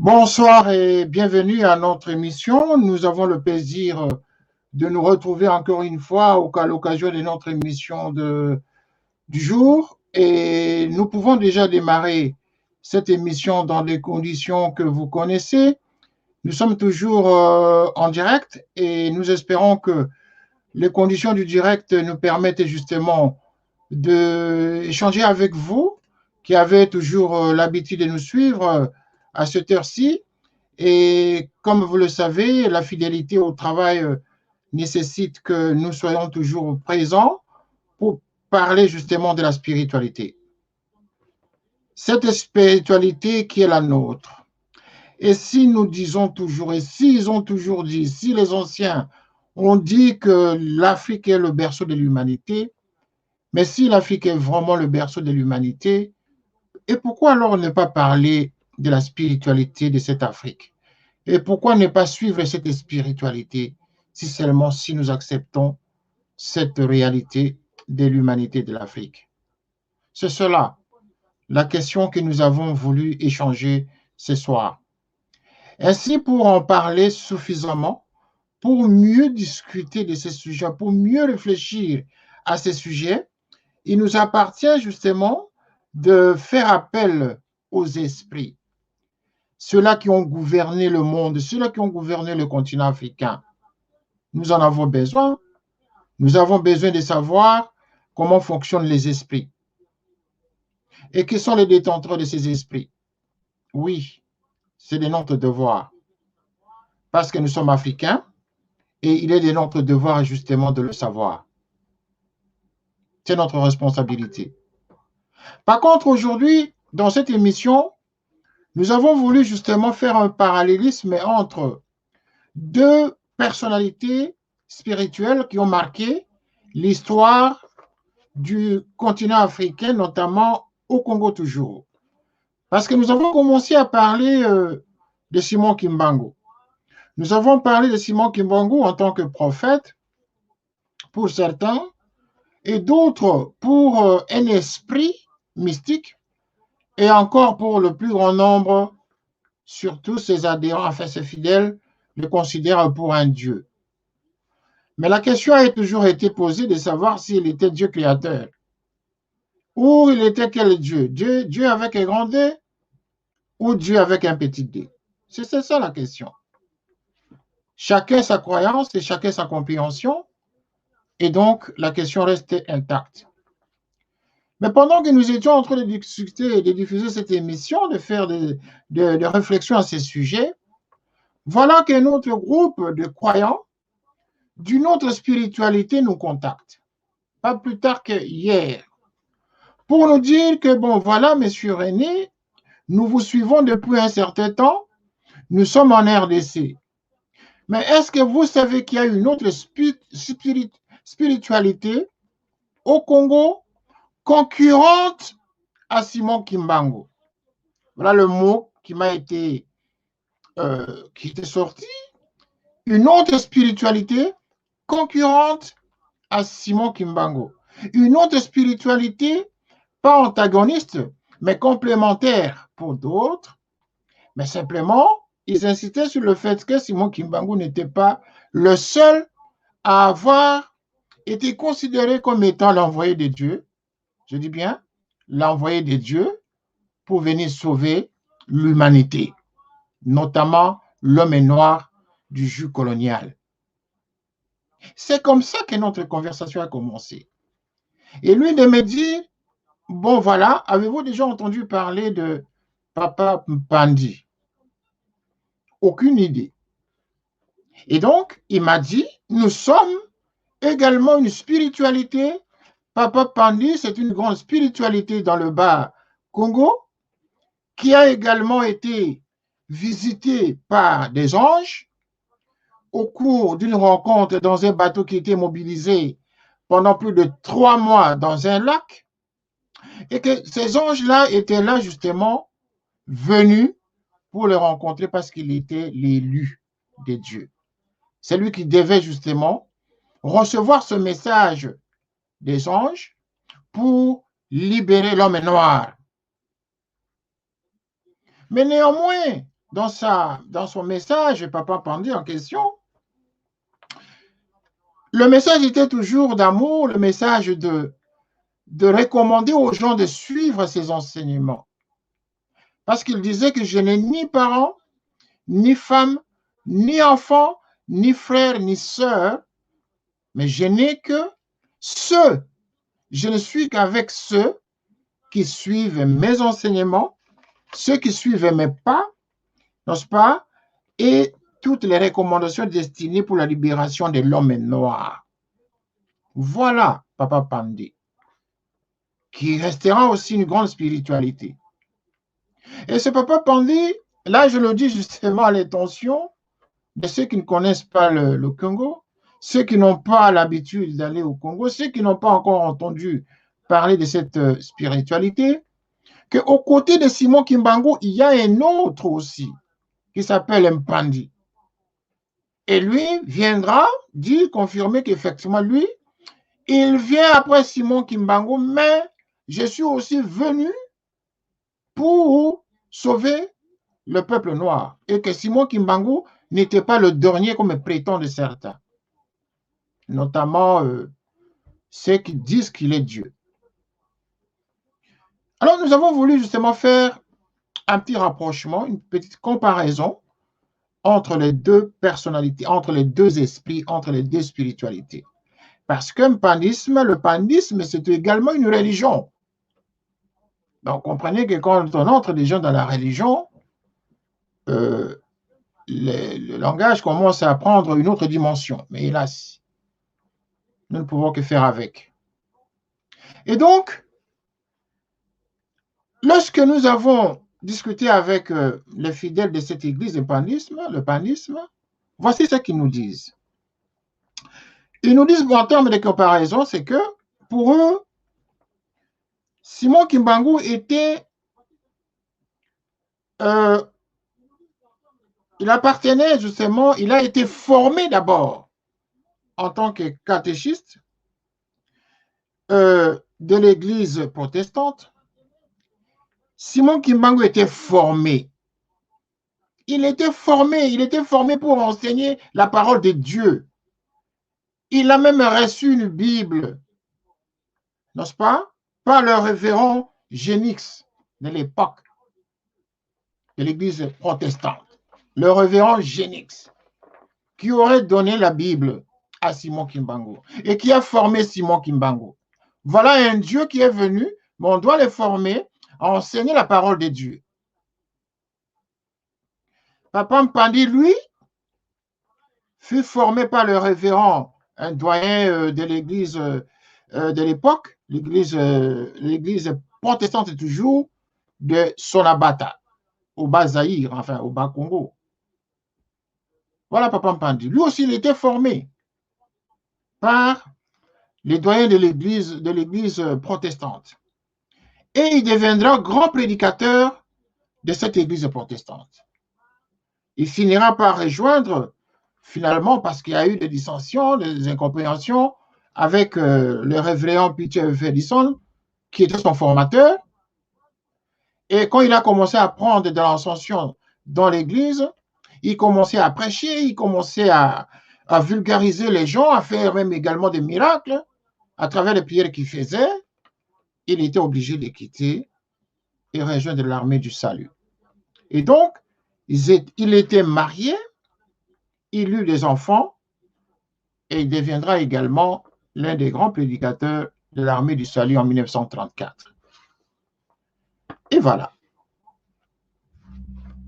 Bonsoir et bienvenue à notre émission. Nous avons le plaisir de nous retrouver encore une fois à l'occasion de notre émission du jour. Et nous pouvons déjà démarrer cette émission dans des conditions que vous connaissez. Nous sommes toujours en direct et nous espérons que les conditions du direct nous permettent justement d'échanger avec vous qui avez toujours l'habitude de nous suivre à cette heure-ci. Et comme vous le savez, la fidélité au travail nécessite que nous soyons toujours présents pour parler justement de la spiritualité. Cette spiritualité qui est la nôtre. Et si nous disons toujours, et s'ils ont toujours dit, si les anciens ont dit que l'Afrique est le berceau de l'humanité, mais si l'Afrique est vraiment le berceau de l'humanité, et pourquoi alors ne pas parler de la spiritualité de cette Afrique? Et pourquoi ne pas suivre cette spiritualité si seulement si nous acceptons cette réalité de l'humanité de l'Afrique? C'est cela la question que nous avons voulu échanger ce soir. Ainsi, pour en parler suffisamment, pour mieux discuter de ces sujets, pour mieux réfléchir à ces sujets, il nous appartient justement de faire appel aux esprits, ceux-là qui ont gouverné le monde, ceux-là qui ont gouverné le continent africain. Nous en avons besoin. Nous avons besoin de savoir comment fonctionnent les esprits et qui sont les détenteurs de ces esprits. Oui, c'est de notre devoir parce que nous sommes africains et il est de notre devoir justement de le savoir. C'est notre responsabilité. Par contre, aujourd'hui, dans cette émission, nous avons voulu justement faire un parallélisme entre deux personnalités spirituelles qui ont marqué l'histoire du continent africain, notamment au Congo toujours. Parce que nous avons commencé à parler de Simon Kimbangu. Nous avons parlé de Simon Kimbangu en tant que prophète, pour certains, et d'autres pour un esprit mystique, et encore pour le plus grand nombre, surtout ses adhérents, enfin ses fidèles, le considèrent pour un Dieu. Mais la question a toujours été posée de savoir s'il était Dieu créateur. Ou il était quel Dieu? Dieu avec un grand D ou Dieu avec un petit d? C'est ça la question. Chacun sa croyance et chacun sa compréhension, et donc la question reste intacte. Mais pendant que nous étions en train de discuter et de diffuser cette émission, de faire des réflexions à ces sujets, voilà qu'un autre groupe de croyants d'une autre spiritualité nous contacte, pas plus tard que hier, pour nous dire que, bon, voilà, monsieur René, nous vous suivons depuis un certain temps, nous sommes en RDC. Mais est-ce que vous savez qu'il y a une autre spiritualité au Congo concurrente à Simon Kimbangu? Voilà le mot qui était sorti. Une autre spiritualité concurrente à Simon Kimbangu. Une autre spiritualité pas antagoniste, mais complémentaire pour d'autres. Mais simplement, ils insistaient sur le fait que Simon Kimbangu n'était pas le seul à avoir été considéré comme étant l'envoyé de Dieu. Je dis bien, l'envoyé de Dieu pour venir sauver l'humanité, notamment l'homme noir du joug colonial. C'est comme ça que notre conversation a commencé. Et lui de me dire, bon voilà, avez-vous déjà entendu parler de Papa Mpandi? Aucune idée. Et donc, il m'a dit, nous sommes également une spiritualité. Papa Pandi, c'est une grande spiritualité dans le bas Congo qui a également été visitée par des anges au cours d'une rencontre dans un bateau qui était mobilisé pendant plus de 3 mois dans un lac, et que ces anges-là étaient là justement venus pour le rencontrer parce qu'il était l'élu de Dieu. C'est lui qui devait justement recevoir ce message des anges pour libérer l'homme noir. Mais néanmoins, dans son message, Papa Pandi en question, le message était toujours d'amour, le message de recommander aux gens de suivre ses enseignements. Parce qu'il disait que je n'ai ni parents, ni femme, ni enfant, ni frère, ni sœur, mais je n'ai que ceux. Je ne suis qu'avec ceux qui suivent mes enseignements, ceux qui suivent mes pas, n'est-ce pas, et toutes les recommandations destinées pour la libération de l'homme noir. Voilà, Papa Pandi, qui restera aussi une grande spiritualité. Et ce Papa Pandi, là je le dis justement à l'intention de ceux qui ne connaissent pas le Congo, ceux qui n'ont pas l'habitude d'aller au Congo, ceux qui n'ont pas encore entendu parler de cette spiritualité, qu'au côté de Simon Kimbangu, il y a un autre aussi qui s'appelle Mpandi. Et lui viendra dire, confirmer qu'effectivement, lui, il vient après Simon Kimbangu, mais je suis aussi venu pour sauver le peuple noir. Et que Simon Kimbangu n'était pas le dernier comme prétendent certains, notamment ceux qui disent qu'il est Dieu. Alors nous avons voulu justement faire un petit rapprochement, une petite comparaison entre les deux personnalités, entre les deux esprits, entre les deux spiritualités. Parce que le pandisme, c'est également une religion. Donc, comprenez que quand on entre déjà dans la religion, le langage commence à prendre une autre dimension. Mais hélas, nous ne pouvons que faire avec. Et donc, lorsque nous avons discuté avec les fidèles de cette église, le pandisme, voici ce qu'ils nous disent. Ils nous disent, en termes de comparaison, c'est que pour eux, Simon Kimbangu était, il appartenait justement, il a été formé d'abord en tant que catéchiste de l'église protestante. Simon Kimbangu était formé. Il était formé pour enseigner la parole de Dieu. Il a même reçu une Bible, n'est-ce pas, par le révérend Génix de l'époque de l'église protestante. Le révérend Génix, qui aurait donné la Bible à Simon Kimbangu et qui a formé Simon Kimbangu. Voilà un Dieu qui est venu, mais on doit le former à enseigner la parole de Dieu. Papa Mpandi, lui, fut formé par le révérend, un doyen de l'église de l'époque, l'église protestante toujours, de Sonabata, au Bas-Zaïre, enfin au Bas-Congo. Voilà Papa Mpandi. Lui aussi, il était formé par les doyens de l'église protestante. Et il deviendra grand prédicateur de cette église protestante. Il finira par rejoindre, finalement, parce qu'il y a eu des dissensions, des incompréhensions, avec le révérend Peter Fredison, qui était son formateur. Et quand il a commencé à prendre de l'ascension dans l'église, il commençait à prêcher, il commençait à vulgariser les gens, à faire même également des miracles à travers les prières qu'il faisait. Il était obligé de quitter et rejoindre l'armée du salut. Et donc, il était marié, il eut des enfants et il deviendra également l'un des grands prédicateurs de l'armée du salut en 1934. Et voilà.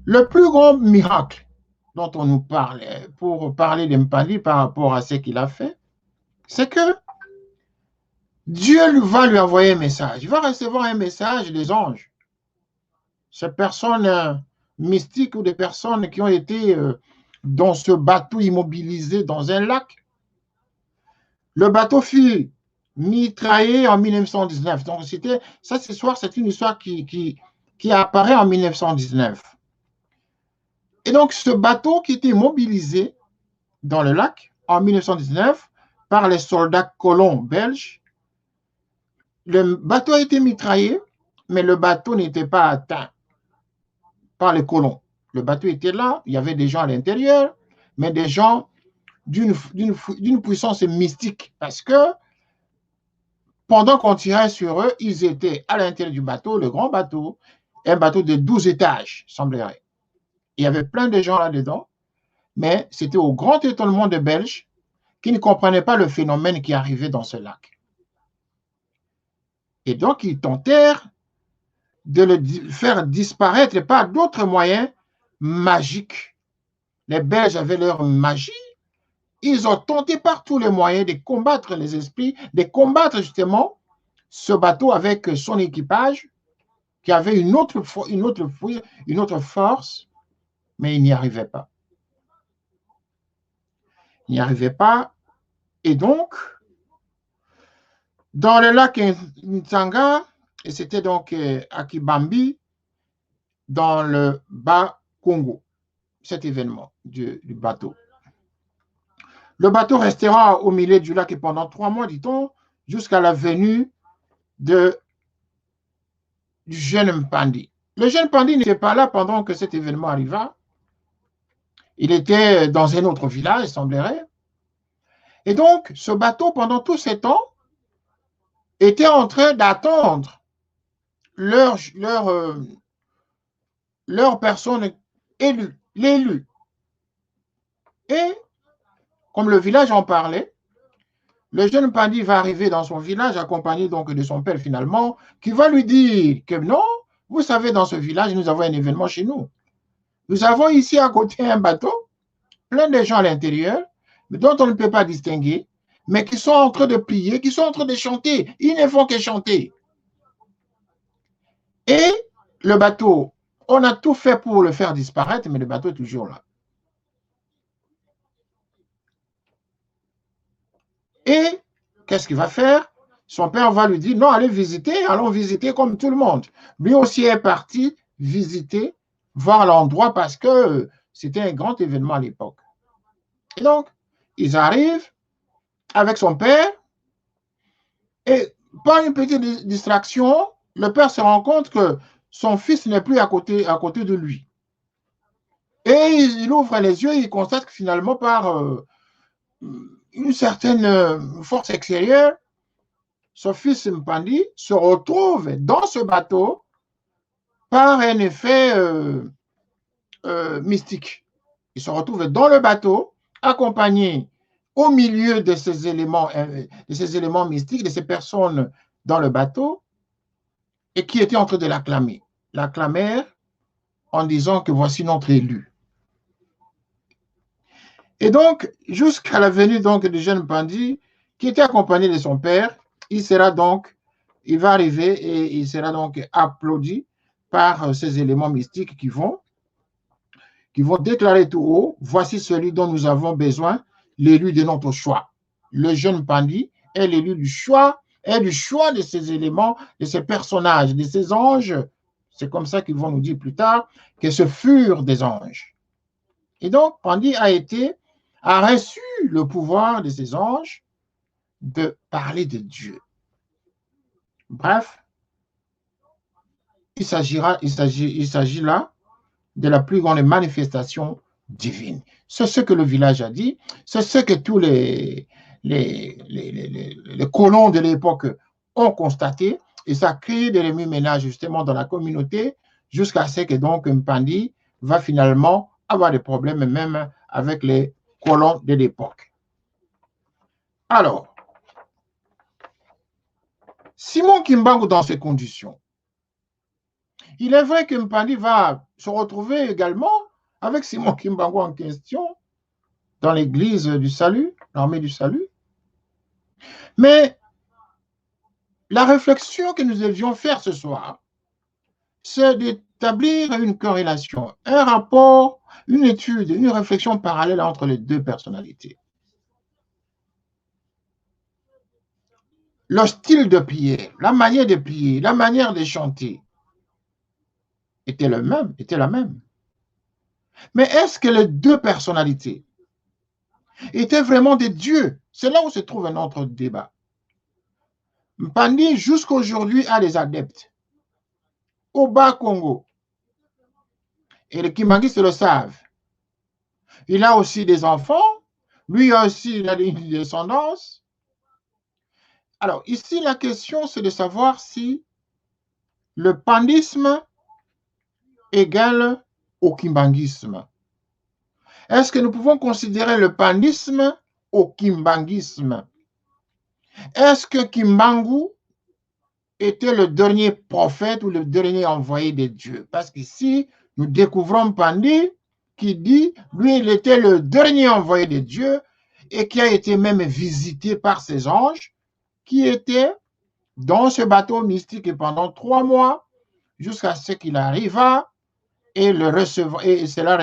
Le plus grand miracle dont on nous parle, pour parler de Mpandi par rapport à ce qu'il a fait, c'est que Dieu va lui envoyer un message. Il va recevoir un message des anges. Ces personnes mystiques ou des personnes qui ont été dans ce bateau immobilisé dans un lac. Le bateau fut mitraillé en 1919. Donc, cette histoire, c'est une histoire qui apparaît en 1919. Et donc, ce bateau qui était immobilisé dans le lac en 1919 par les soldats colons belges, le bateau a été mitraillé, mais le bateau n'était pas atteint par les colons. Le bateau était là, il y avait des gens à l'intérieur, mais des gens d'une puissance mystique, parce que pendant qu'on tirait sur eux, ils étaient à l'intérieur du bateau, le grand bateau, un bateau de 12 étages, semblerait. Il y avait plein de gens là-dedans, mais c'était au grand étonnement des Belges qui ne comprenaient pas le phénomène qui arrivait dans ce lac. Et donc, ils tentèrent de le faire disparaître par d'autres moyens magiques. Les Belges avaient leur magie. Ils ont tenté par tous les moyens de combattre les esprits, de combattre justement ce bateau avec son équipage qui avait une autre force, mais ils n'y arrivaient pas. Ils n'y arrivaient pas. Et donc, dans le lac Ntanga, et c'était donc à Kibambi, dans le Bas-Congo, cet événement du bateau. Le bateau restera au milieu du lac pendant 3 mois, dit-on, jusqu'à la venue du jeune Mpandi. Le jeune Mpandi n'était pas là pendant que cet événement arriva. Il était dans un autre village, semblerait. Et donc, ce bateau, pendant tout ce temps, était en train d'attendre leur personne élue, l'élu. Et, comme le village en parlait, le jeune Pandi va arriver dans son village, accompagné donc de son père finalement, qui va lui dire que non, vous savez, dans ce village, nous avons un événement chez nous. Nous avons ici à côté un bateau, plein de gens à l'intérieur, dont on ne peut pas distinguer, mais qui sont en train de prier, qui sont en train de chanter. Ils ne font que chanter. Et le bateau, on a tout fait pour le faire disparaître, mais le bateau est toujours là. Et qu'est-ce qu'il va faire? Son père va lui dire, non, allons visiter comme tout le monde. Lui aussi est parti visiter, voir l'endroit parce que c'était un grand événement à l'époque. Et donc, ils arrivent avec son père et par une petite distraction, le père se rend compte que son fils n'est plus à côté de lui. Et il ouvre les yeux et il constate que finalement, par une certaine force extérieure, son fils Mpandi se retrouve dans ce bateau par un effet mystique. Il se retrouve dans le bateau, accompagné au milieu de ces éléments mystiques, de ces personnes dans le bateau, et qui étaient en train de l'acclamer. L'acclamèrent en disant que voici notre élu. Et donc, jusqu'à la venue donc, du jeune Pandi, qui était accompagné de son père, il va arriver et il sera donc applaudi par ces éléments mystiques qui vont déclarer tout haut, voici celui dont nous avons besoin, l'élu de notre choix. Le jeune Pandi est l'élu du choix, de ces éléments, de ces personnages, de ces anges. C'est comme ça qu'ils vont nous dire plus tard que ce furent des anges. Et donc, Pandi a reçu le pouvoir de ces anges de parler de Dieu. Bref, il s'agit là de la plus grande manifestation divine. C'est ce que le village a dit, c'est ce que tous les colons de l'époque ont constaté, et ça crée des remue-ménages justement dans la communauté, jusqu'à ce que donc Mpandi va finalement avoir des problèmes même avec les colons de l'époque. Alors, Simon Kimbangu dans ces conditions, il est vrai que Mpandi va se retrouver également avec Simon Kimbangu en question dans l'église du salut, l'armée du salut. Mais la réflexion que nous devions faire ce soir, c'est d'établir une corrélation, un rapport, une étude, une réflexion parallèle entre les deux personnalités. Le style de prière, la manière de prier, la manière de chanter était la même. Mais est-ce que les deux personnalités étaient vraiment des dieux? C'est là où se trouve un autre débat. Mpandi, jusqu'à aujourd'hui, a des adeptes. Au Bas-Congo, Et les kimbanguistes le savent. Il a aussi des enfants. Lui aussi, il a une descendance. Alors, ici, la question, c'est de savoir si le pandisme égale au kimbanguisme. Est-ce que nous pouvons considérer le pandisme au kimbanguisme? Est-ce que Kimbangu était le dernier prophète ou le dernier envoyé de Dieu? Parce qu'ici, nous découvrons Pandi qui dit, lui, il était le dernier envoyé de Dieu et qui a été même visité par ses anges qui étaient dans ce bateau mystique pendant 3 mois jusqu'à ce qu'il arriva et le recevra, et il sera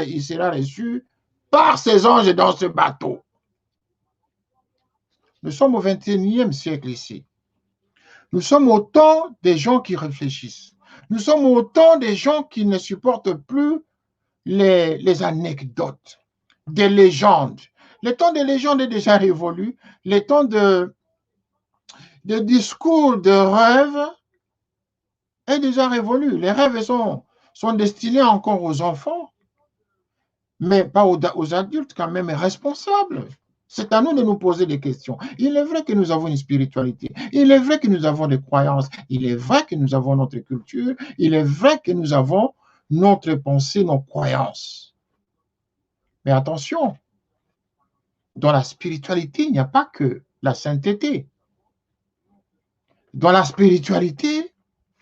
reçu par ses anges dans ce bateau. Nous sommes au 21e siècle ici. Nous sommes au temps des gens qui réfléchissent. Nous sommes au temps des gens qui ne supportent plus les anecdotes, des légendes. Le temps des légendes est déjà révolu. Le temps de discours, de rêves est déjà révolu. Les rêves sont destinés encore aux enfants, mais pas aux adultes quand même responsables. C'est à nous de nous poser des questions. Il est vrai que nous avons une spiritualité. Il est vrai que nous avons des croyances. Il est vrai que nous avons notre culture. Il est vrai que nous avons notre pensée, nos croyances. Mais attention, dans la spiritualité, il n'y a pas que la sainteté. Dans la spiritualité,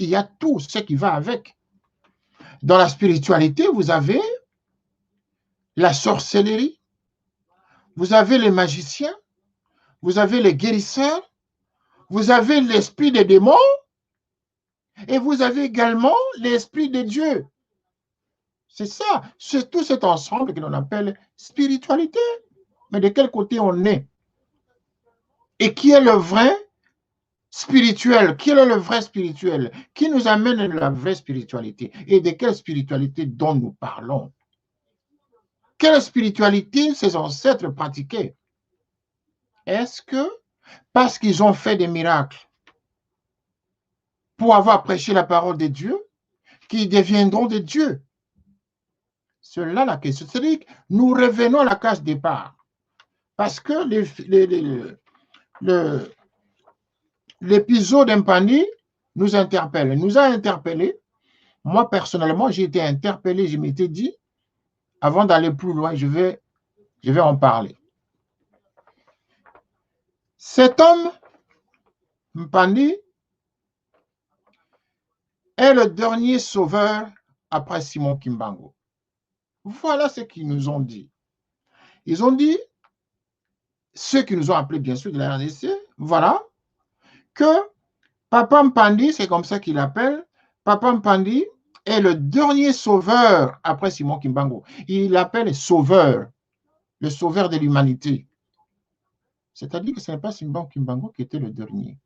il y a tout ce qui va avec. Dans la spiritualité, vous avez la sorcellerie, vous avez les magiciens, vous avez les guérisseurs, vous avez l'esprit des démons et vous avez également l'esprit de Dieu. C'est ça, c'est tout cet ensemble que l'on appelle spiritualité. Mais de quel côté on est? Et qui est le vrai spirituel? Qui est le vrai spirituel? Qui nous amène à la vraie spiritualité? Et de quelle spiritualité dont nous parlons? Quelle spiritualité ces ancêtres pratiquaient? Est-ce que parce qu'ils ont fait des miracles pour avoir prêché la parole de Dieu, qu'ils deviendront des dieux? C'est là la question. C'est-à-dire que nous revenons à la case départ. Parce que l'épisode Impani nous interpelle, nous a interpellés. Moi, personnellement, j'ai été interpellé, je m'étais dit, avant d'aller plus loin, je vais en parler. Cet homme, Mpandi, est le dernier sauveur après Simon Kimbangu. Voilà ce qu'ils nous ont dit. Ils ont dit, ceux qui nous ont appelés bien sûr de la RDC, voilà, que Papa Mpandi, c'est comme ça qu'il l'appelle, Papa Mpandi est le dernier sauveur après Simon Kimbangu. Il l'appelle sauveur, le sauveur de l'humanité. C'est-à-dire que ce n'est pas Simon Kimbangu qui était le dernier.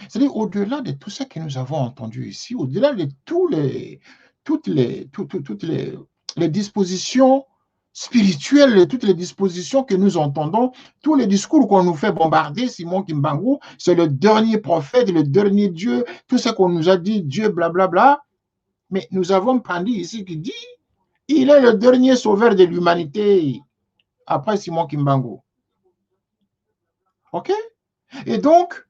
C'est-à-dire au-delà de tout ce que nous avons entendu ici, au-delà de toutes les dispositions spirituelles, toutes les dispositions que nous entendons, tous les discours qu'on nous fait bombarder, Simon Kimbangu, c'est le dernier prophète, le dernier Dieu, tout ce qu'on nous a dit, Dieu, blablabla. Mais nous avons Pandi ici qui dit, il est le dernier sauveur de l'humanité après Simon Kimbangu. OK? Et donc,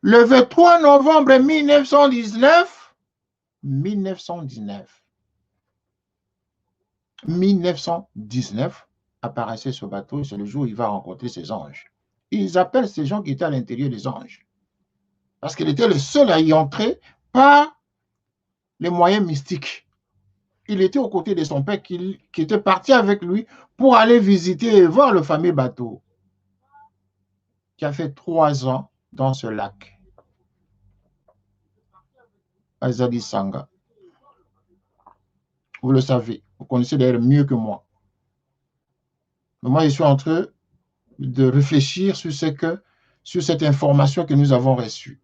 le 23 novembre 1919, 1919 apparaissait ce bateau, c'est le jour où il va rencontrer ses anges. Ils appellent ces gens qui étaient à l'intérieur des anges. Parce qu'il était le seul à y entrer par les moyens mystiques. Il était aux côtés de son père qui était parti avec lui pour aller visiter et voir le fameux bateau qui a fait 3 ans dans ce lac. Azadi Sanga. Vous le savez, vous connaissez d'ailleurs mieux que moi. Mais moi, je suis en train de réfléchir sur cette information que nous avons reçue.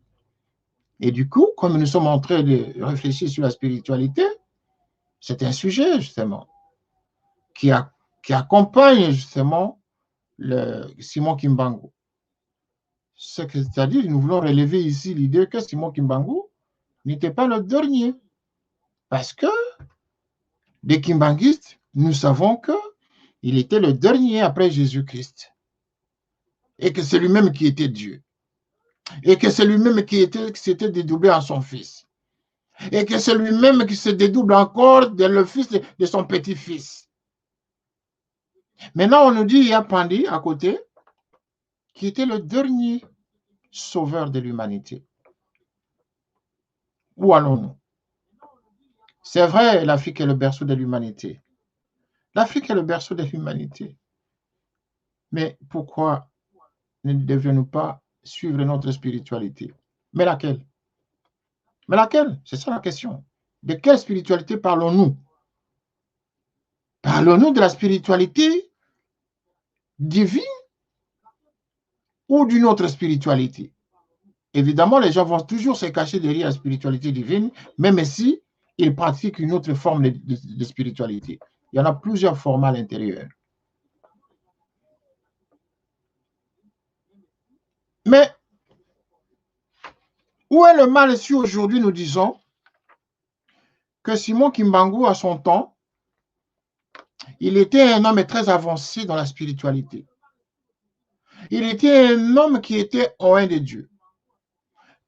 Et du coup, comme nous sommes en train de réfléchir sur la spiritualité, c'est un sujet justement qui accompagne justement le Simon Kimbangu. C'est-à-dire, nous voulons relever ici l'idée que Simon Kimbangu n'était pas le dernier. Parce que des kimbanguistes, nous savons qu'il était le dernier après Jésus-Christ et que c'est lui-même qui était Dieu et que c'est lui-même qui s'était dédoublé en son fils et que c'est lui-même qui se dédouble encore de le fils de son petit-fils. Maintenant, on nous dit il y a Pandi à côté qui était le dernier sauveur de l'humanité. Où allons-nous? C'est vrai, l'Afrique est le berceau de l'humanité. L'Afrique est le berceau de l'humanité. Mais pourquoi ne devrions-nous pas suivre notre spiritualité? Mais laquelle? Mais laquelle? C'est ça la question. De quelle spiritualité parlons-nous? Parlons-nous de la spiritualité divine ou d'une autre spiritualité? Évidemment, les gens vont toujours se cacher derrière la spiritualité divine, même si ils pratiquent une autre forme de spiritualité. Il y en a plusieurs formats à l'intérieur. Mais où est le mal si aujourd'hui nous disons que Simon Kimbangu, à son temps, il était un homme très avancé dans la spiritualité. Il était un homme qui était loin de Dieu.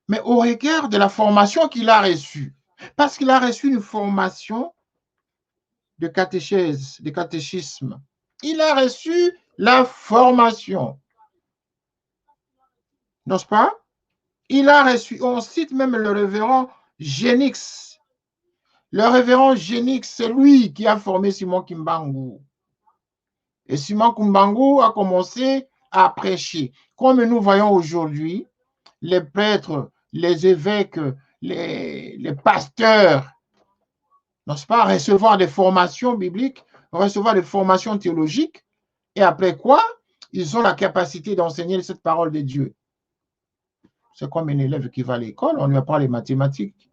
Mais au regard de la formation qu'il a reçue, parce qu'il a reçu une formation de catéchèse, de catéchisme, il a reçu la formation, n'est-ce pas? Il a reçu, on cite même le révérend Génix. Le révérend Génix, c'est lui qui a formé Simon Kimbangu. Et Simon Kimbangu a commencé à prêcher. Comme nous voyons aujourd'hui, les prêtres, les évêques, les pasteurs, n'est-ce pas, recevoir des formations bibliques, recevoir des formations théologiques, et après quoi, ils ont la capacité d'enseigner cette parole de Dieu. C'est comme un élève qui va à l'école, on lui apprend les mathématiques.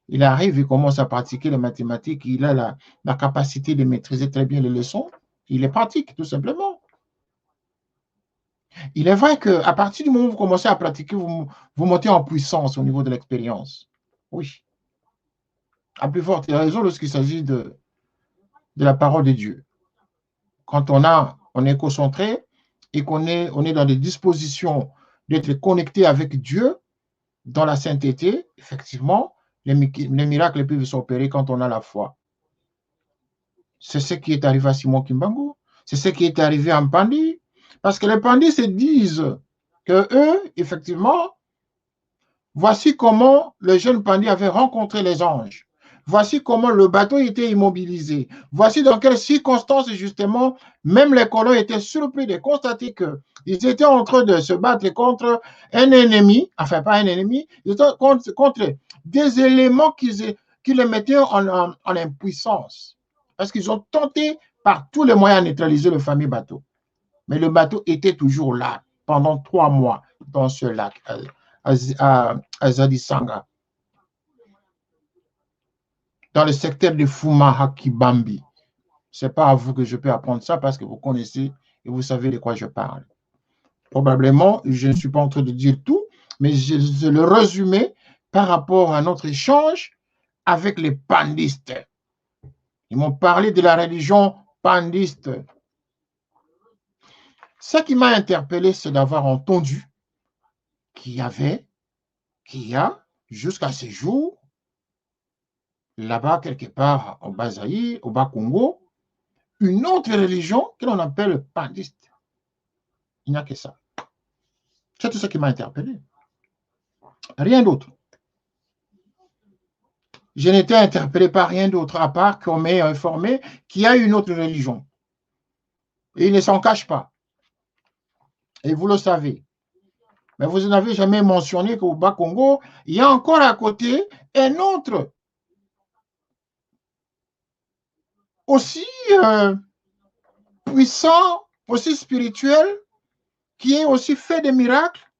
Il arrive, il commence à pratiquer les mathématiques, il a la capacité de maîtriser très bien les leçons, il les pratique tout simplement. Il est vrai qu'à partir du moment où vous commencez à pratiquer, vous montez en puissance au niveau de l'expérience. Oui. À plus forte raison lorsqu'il s'agit de la parole de Dieu. Quand on est concentré et on est dans des dispositions d'être connecté avec Dieu dans la sainteté, effectivement, les miracles peuvent s'opérer quand on a la foi. C'est ce qui est arrivé à Simon Kimbangu. C'est ce qui est arrivé à Pandi. Parce que les Pandis se disent que eux, effectivement, voici comment le jeune Pandi avait rencontré les anges. Voici comment le bateau était immobilisé. Voici dans quelles circonstances, justement, même les colons étaient surpris de constater qu'ils étaient en train de se battre contre un ennemi, enfin pas un ennemi, ils étaient contre des éléments qui les mettaient en impuissance. Parce qu'ils ont tenté par tous les moyens de neutraliser le fameux bateau. Mais le bateau était toujours là pendant 3 mois dans ce lac, à Zadisanga, dans le secteur de Fumahakibambi. Ce n'est pas à vous que je peux apprendre ça parce que vous connaissez et vous savez de quoi je parle. Probablement, je ne suis pas en train de dire tout, mais je le résumé par rapport à notre échange avec les pandistes. Ils m'ont parlé de la religion pandiste. Ce qui m'a interpellé, c'est d'avoir entendu qu'il y a, jusqu'à ce jour, là-bas, quelque part au Bas-Zaïre, au Bas-Congo, une autre religion que l'on appelle pandiste. Il n'y a que ça. C'est tout ce qui m'a interpellé. Rien d'autre. Je n'étais interpellé par rien d'autre, à part qu'on m'ait informé qu'il y a une autre religion. Et il ne s'en cache pas. Et vous le savez. Mais vous n'avez jamais mentionné qu'au Bas-Congo, il y a encore à côté un autre, aussi puissant, aussi spirituel, qui est aussi fait des miracles.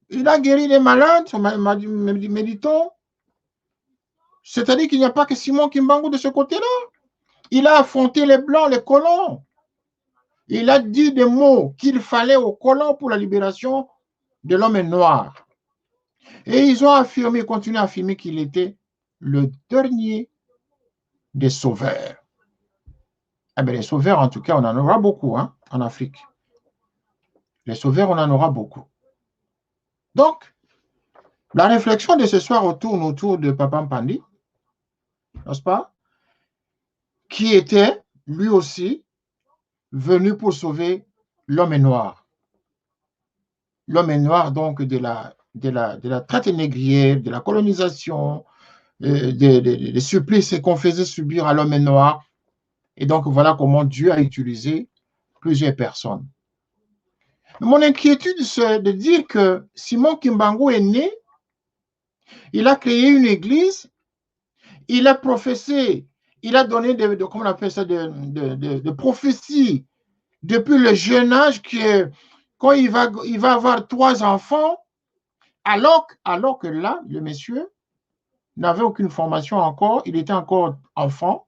Il a guéri des malades, méditons. C'est-à-dire qu'il n'y a pas que Simon Kimbangu de ce côté-là. Il a affronté les Blancs, les colons. Il a dit des mots qu'il fallait aux colons pour la libération de l'homme noir. Et ils ont affirmé, continué à affirmer qu'il était le dernier des sauveurs. Eh bien, les sauveurs, en tout cas, on en aura beaucoup hein, en Afrique. Les sauveurs, on en aura beaucoup. Donc, la réflexion de ce soir tourne autour de Papa Mpandi, n'est-ce pas? Qui était, lui aussi, venu pour sauver l'homme noir. L'homme noir, donc, de la traite négrière, de la colonisation, des supplices qu'on faisait subir à l'homme noir. Et donc, voilà comment Dieu a utilisé plusieurs personnes. Mon inquiétude, c'est de dire que Simon Kimbangu est né, il a créé une église, il a professé, il a donné comment on appelle ça, de prophéties depuis le jeune âge que quand il va avoir 3 enfants, alors que là, le monsieur n'avait aucune formation encore, il était encore enfant,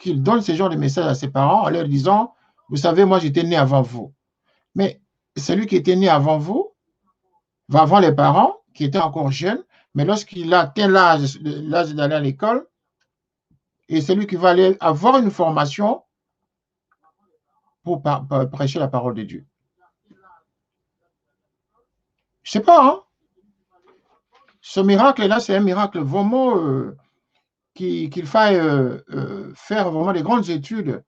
qu'il donne ce genre de message à ses parents en leur disant, vous savez, moi j'étais né avant vous. Mais celui qui était né avant vous va avoir les parents qui étaient encore jeunes, mais lorsqu'il a atteint l'âge d'aller à l'école, et c'est lui qui va aller avoir une formation pour prêcher la parole de Dieu. Je ne sais pas, hein? Ce miracle-là, c'est un miracle vraiment qu'il faille faire vraiment des grandes études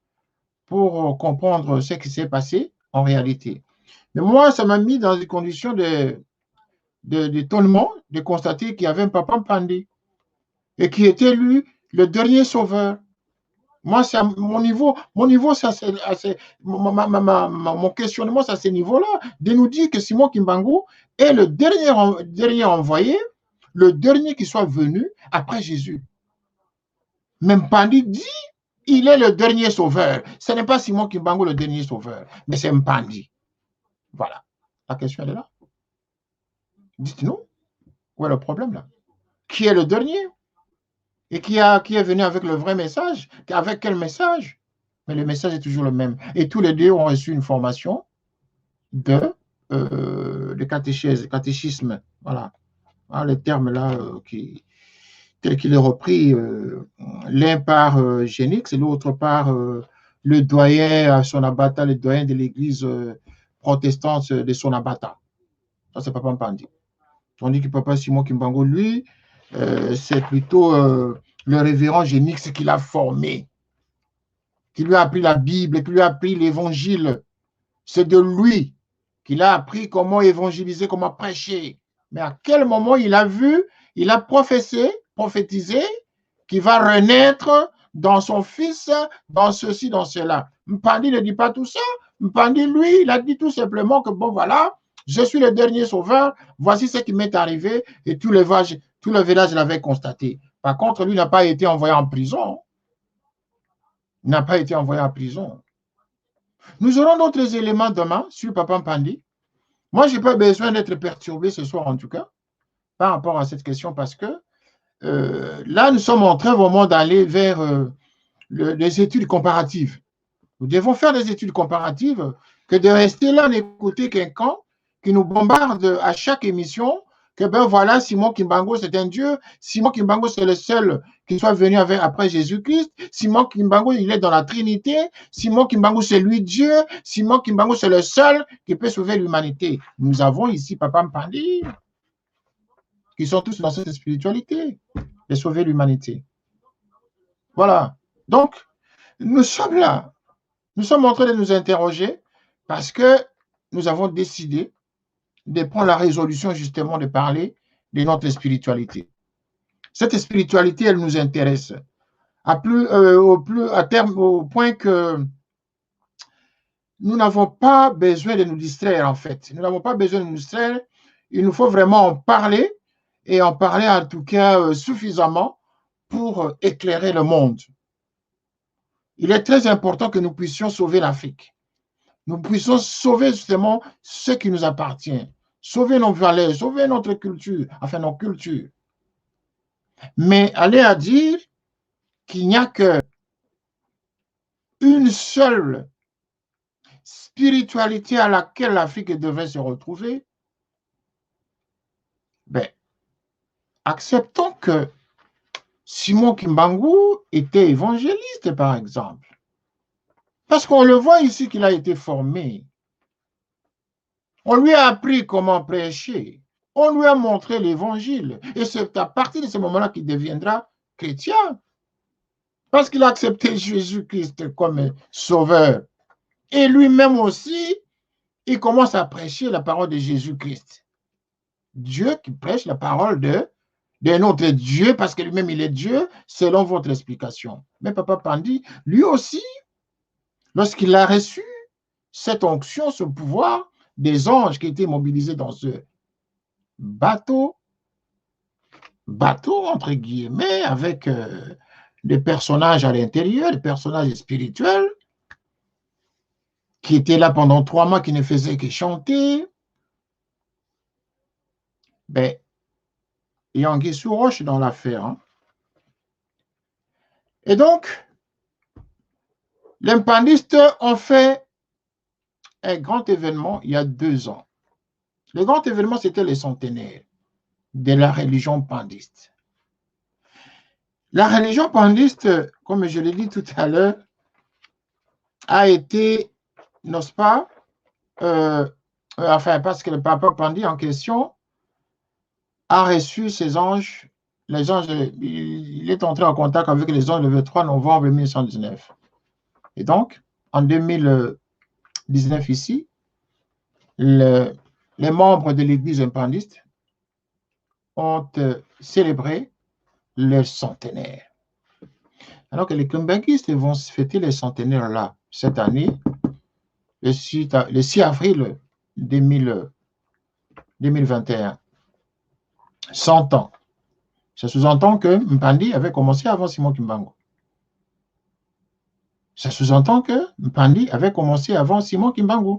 pour comprendre ce qui s'est passé en réalité. Mais moi, ça m'a mis dans des conditions d'étonnement de constater qu'il y avait un Papa Mpandi et qui était, lui, le dernier sauveur. Moi, mon questionnement, c'est à ce niveau-là, de nous dire que Simon Kimbangu est le dernier envoyé, le dernier qui soit venu après Jésus. Même Mpandi dit, il est le dernier sauveur. Ce n'est pas Simon Kimbangu le dernier sauveur, mais c'est Mpandi. Voilà. La question est là. Dites-nous, où est le problème là? Qui est le dernier? Et qui est venu avec le vrai message? Avec quel message? Mais le message est toujours le même. Et tous les deux ont reçu une formation de catéchisme. Voilà. Les termes là, tel qu'il est repris, l'un par Génix et l'autre par le doyen à Sonabata, le doyen de l'église protestante de Sonabata. Ça, c'est Papa Mpandi. Tandis que Papa Simon Kimbangu, lui, c'est plutôt le révérend Génix qui l'a formé, qui lui a appris la Bible, qui lui a appris l'évangile. C'est de lui qu'il a appris comment évangéliser, comment prêcher. Mais à quel moment il a vu, il a prophétisé qu'il va renaître dans son fils, dans ceci, dans cela. Mpandi ne dit pas tout ça. Mpandi, lui, il a dit tout simplement que bon, voilà, je suis le dernier sauveur, voici ce qui m'est arrivé, et tout le village l'avait constaté. Par contre, lui n'a pas été envoyé en prison. Il n'a pas été envoyé en prison. Nous aurons d'autres éléments demain sur Papa Mpandi. Moi, je n'ai pas besoin d'être perturbé ce soir, en tout cas, par rapport à cette question, parce que là, nous sommes en train vraiment d'aller vers les études comparatives. Nous devons faire des études comparatives que de rester là, d'écouter quelqu'un qui nous bombarde à chaque émission que ben voilà, Simon Kimbangu, c'est un Dieu. Simon Kimbangu, c'est le seul qui soit venu après Jésus-Christ. Simon Kimbangu, il est dans la Trinité. Simon Kimbangu, c'est lui Dieu. Simon Kimbangu, c'est le seul qui peut sauver l'humanité. Nous avons ici Papa Mpandi, qui sont tous dans cette spiritualité de sauver l'humanité. Voilà. Donc, nous sommes là. Nous sommes en train de nous interroger parce que nous avons décidé de prendre la résolution justement de parler de notre spiritualité. Cette spiritualité, elle nous intéresse au point que nous n'avons pas besoin de nous distraire en fait. Nous n'avons pas besoin de nous distraire. Il nous faut vraiment en parler et en parler en tout cas suffisamment pour éclairer le monde. Il est très important que nous puissions sauver l'Afrique. Nous puissions sauver justement ce qui nous appartient, sauver nos valeurs, sauver notre culture, enfin nos cultures. Mais aller à dire qu'il n'y a qu'une seule spiritualité à laquelle l'Afrique devrait se retrouver, ben, acceptons que Simon Kimbangu était évangéliste, par exemple. Parce qu'on le voit ici qu'il a été formé. On lui a appris comment prêcher. On lui a montré l'évangile. Et c'est à partir de ce moment-là qu'il deviendra chrétien. Parce qu'il a accepté Jésus-Christ comme sauveur. Et lui-même aussi, il commence à prêcher la parole de Jésus-Christ. Dieu qui prêche la parole de notre Dieu, parce que lui-même, il est Dieu, selon votre explication. Mais Papa Pandi, lui aussi, lorsqu'il a reçu cette onction, ce pouvoir des anges qui étaient mobilisés dans ce bateau entre guillemets, avec des personnages à l'intérieur, des personnages spirituels, qui étaient là pendant 3 mois, qui ne faisaient que chanter. Ben, il y a anguille sous roche dans l'affaire. Hein. Et donc, les impandistes ont fait un grand événement il y a 2 ans. Le grand événement, c'était le centenaire de la religion pandiste. La religion pandiste, comme je l'ai dit tout à l'heure, a été, n'est-ce pas, enfin, parce que le Papa Pandi en question a reçu ces anges. Les anges, il est entré en contact avec les anges le 23 novembre 1919. Et donc, en 2019 ici, les membres de l'Église impandiste ont célébré le centenaire. Alors que les Kimbanguistes vont fêter les centenaires là, cette année, le 6 avril 2021. 100 ans. Ça sous-entend que Mpandi avait commencé avant Simon Kimbangu. Ça sous-entend que Mpandi avait commencé avant Simon Kimbangu.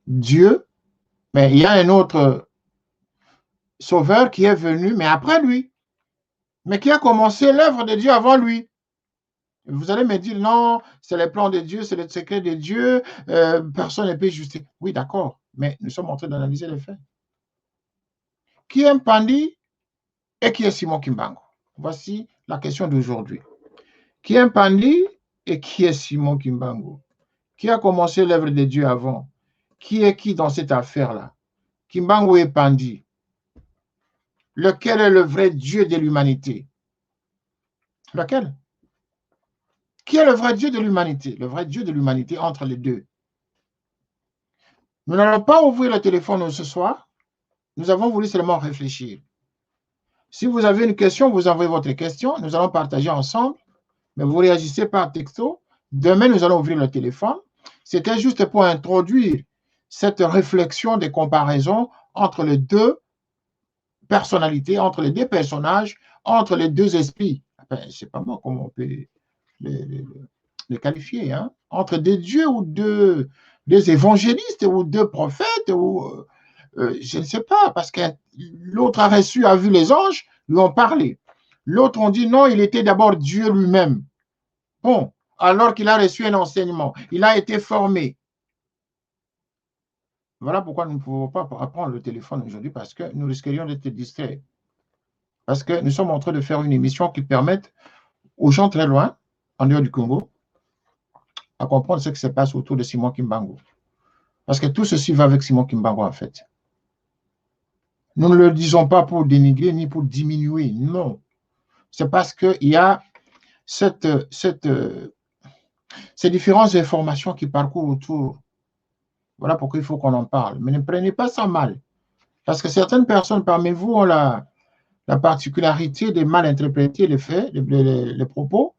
Dieu, mais il y a un autre sauveur qui est venu, mais après lui, mais qui a commencé l'œuvre de Dieu avant lui. Vous allez me dire, non, c'est les plans de Dieu, c'est le secret de Dieu, personne ne peut justifier. Oui, d'accord, mais nous sommes en train d'analyser les faits. Qui est Mpandi et qui est Simon Kimbangu? Voici la question d'aujourd'hui. Qui est Mpandi et qui est Simon Kimbangu? Qui a commencé l'œuvre de Dieu avant? Qui est qui dans cette affaire-là? Kimbangu et Pandi. Lequel est le vrai Dieu de l'humanité? Lequel? Qui est le vrai Dieu de l'humanité? Le vrai Dieu de l'humanité entre les deux. Nous n'allons pas ouvrir le téléphone ce soir. Nous avons voulu seulement réfléchir. Si vous avez une question, vous envoyez votre question. Nous allons partager ensemble. Mais vous réagissez par texto. Demain, nous allons ouvrir le téléphone. C'était juste pour introduire cette réflexion des comparaisons entre les deux personnalités, entre les deux personnages, entre les deux esprits. Enfin, je ne sais pas moi comment on peut les qualifier. Hein? Entre des dieux ou des évangélistes ou deux prophètes ou je ne sais pas, parce que l'autre a vu les anges, lui ont parlé. L'autre ont dit non, il était d'abord Dieu lui-même. Bon, alors qu'il a reçu un enseignement, il a été formé. Voilà pourquoi nous ne pouvons pas prendre le téléphone aujourd'hui, parce que nous risquerions d'être distraits. Parce que nous sommes en train de faire une émission qui permette aux gens très loin, en dehors du Congo, à comprendre ce qui se passe autour de Simon Kimbangu. Parce que tout ceci va avec Simon Kimbangu, en fait. Nous ne le disons pas pour dénigrer ni pour diminuer, non. C'est parce qu'il y a ces différentes informations qui parcourent autour. Voilà pourquoi il faut qu'on en parle. Mais ne prenez pas ça mal. Parce que certaines personnes parmi vous ont la particularité de mal interpréter les faits, les propos,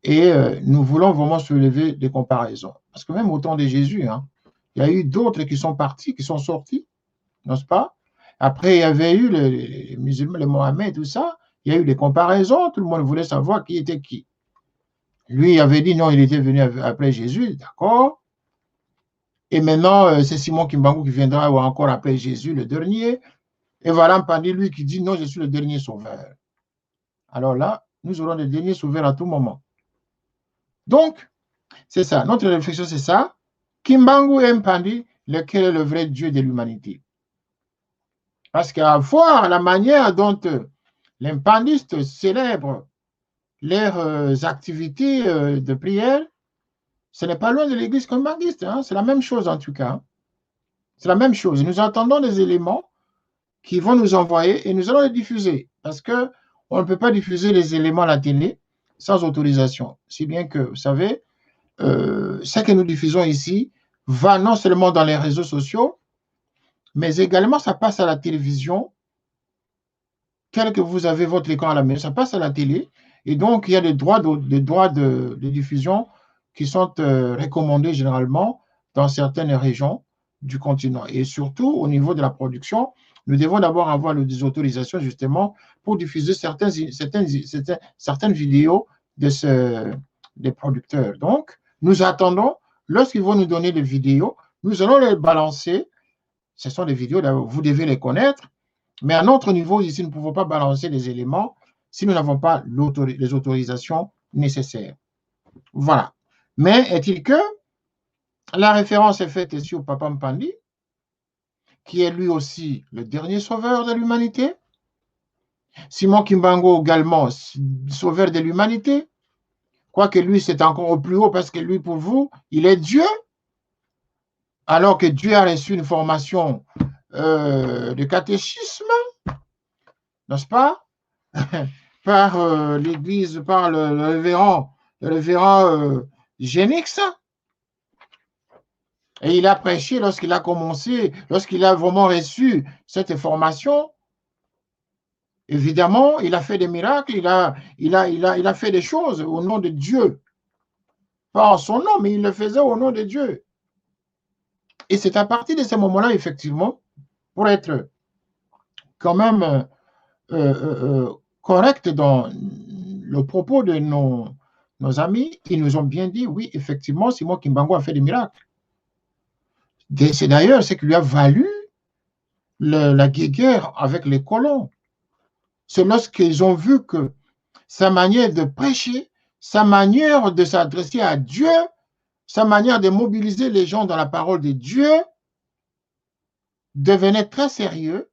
et nous voulons vraiment soulever des comparaisons. Parce que même au temps de Jésus, hein, il y a eu d'autres qui sont partis, qui sont sortis, n'est-ce pas? Après, il y avait eu les musulmans, les Mohamed, tout ça. Il y a eu des comparaisons. Tout le monde voulait savoir qui était qui. Lui, il avait dit non, il était venu après Jésus, d'accord. Et maintenant, c'est Simon Kimbangu qui viendra ou encore après Jésus, le dernier. Et voilà Mpandi, lui, qui dit non, je suis le dernier sauveur. Alors là, nous aurons le dernier sauveur à tout moment. Donc, c'est ça. Notre réflexion, c'est ça. Kimbangu et Mpandi, lequel est le vrai Dieu de l'humanité? Parce qu'à voir la manière dont Les mpandistes célèbrent leurs activités de prière. Ce n'est pas loin de l'église kimbangiste, hein. C'est la même chose en tout cas. C'est la même chose. Nous entendons des éléments qui vont nous envoyer et nous allons les diffuser parce que on ne peut pas diffuser les éléments à la télé sans autorisation. Si bien que, vous savez, ce que nous diffusons ici va non seulement dans les réseaux sociaux, mais également ça passe à la télévision. Tel que vous avez votre écran à la maison, ça passe à la télé. Et donc, il y a des droits de diffusion qui sont recommandés généralement dans certaines régions du continent. Et surtout, au niveau de la production, nous devons d'abord avoir des autorisations justement pour diffuser certaines vidéos des producteurs. Donc, nous attendons, lorsqu'ils vont nous donner des vidéos, nous allons les balancer. Ce sont des vidéos, vous devez les connaître. Mais à notre niveau, ici, nous ne pouvons pas balancer des éléments si nous n'avons pas les autorisations nécessaires. Voilà. Mais est-il que la référence est faite ici au Papa Mpandi, qui est lui aussi le dernier sauveur de l'humanité. Simon Kimbangu également, sauveur de l'humanité. Quoique lui, c'est encore au plus haut parce que lui, pour vous, il est Dieu. Alors que Dieu a reçu une formation de catéchisme, n'est-ce pas? Par l'Église, par le révérend Génix. Et il a prêché lorsqu'il a commencé, lorsqu'il a vraiment reçu cette formation. Évidemment, il a fait des miracles, il a fait des choses au nom de Dieu. Pas en son nom, mais il le faisait au nom de Dieu. Et c'est à partir de ce moment-là, effectivement, pour être quand même correct dans le propos de nos amis, ils nous ont bien dit, oui, effectivement, Simon Kimbangu a fait des miracles. C'est d'ailleurs ce qui lui a valu la guerre avec les colons. C'est lorsqu'ils ont vu que sa manière de prêcher, sa manière de s'adresser à Dieu, sa manière de mobiliser les gens dans la parole de Dieu devenait très sérieux.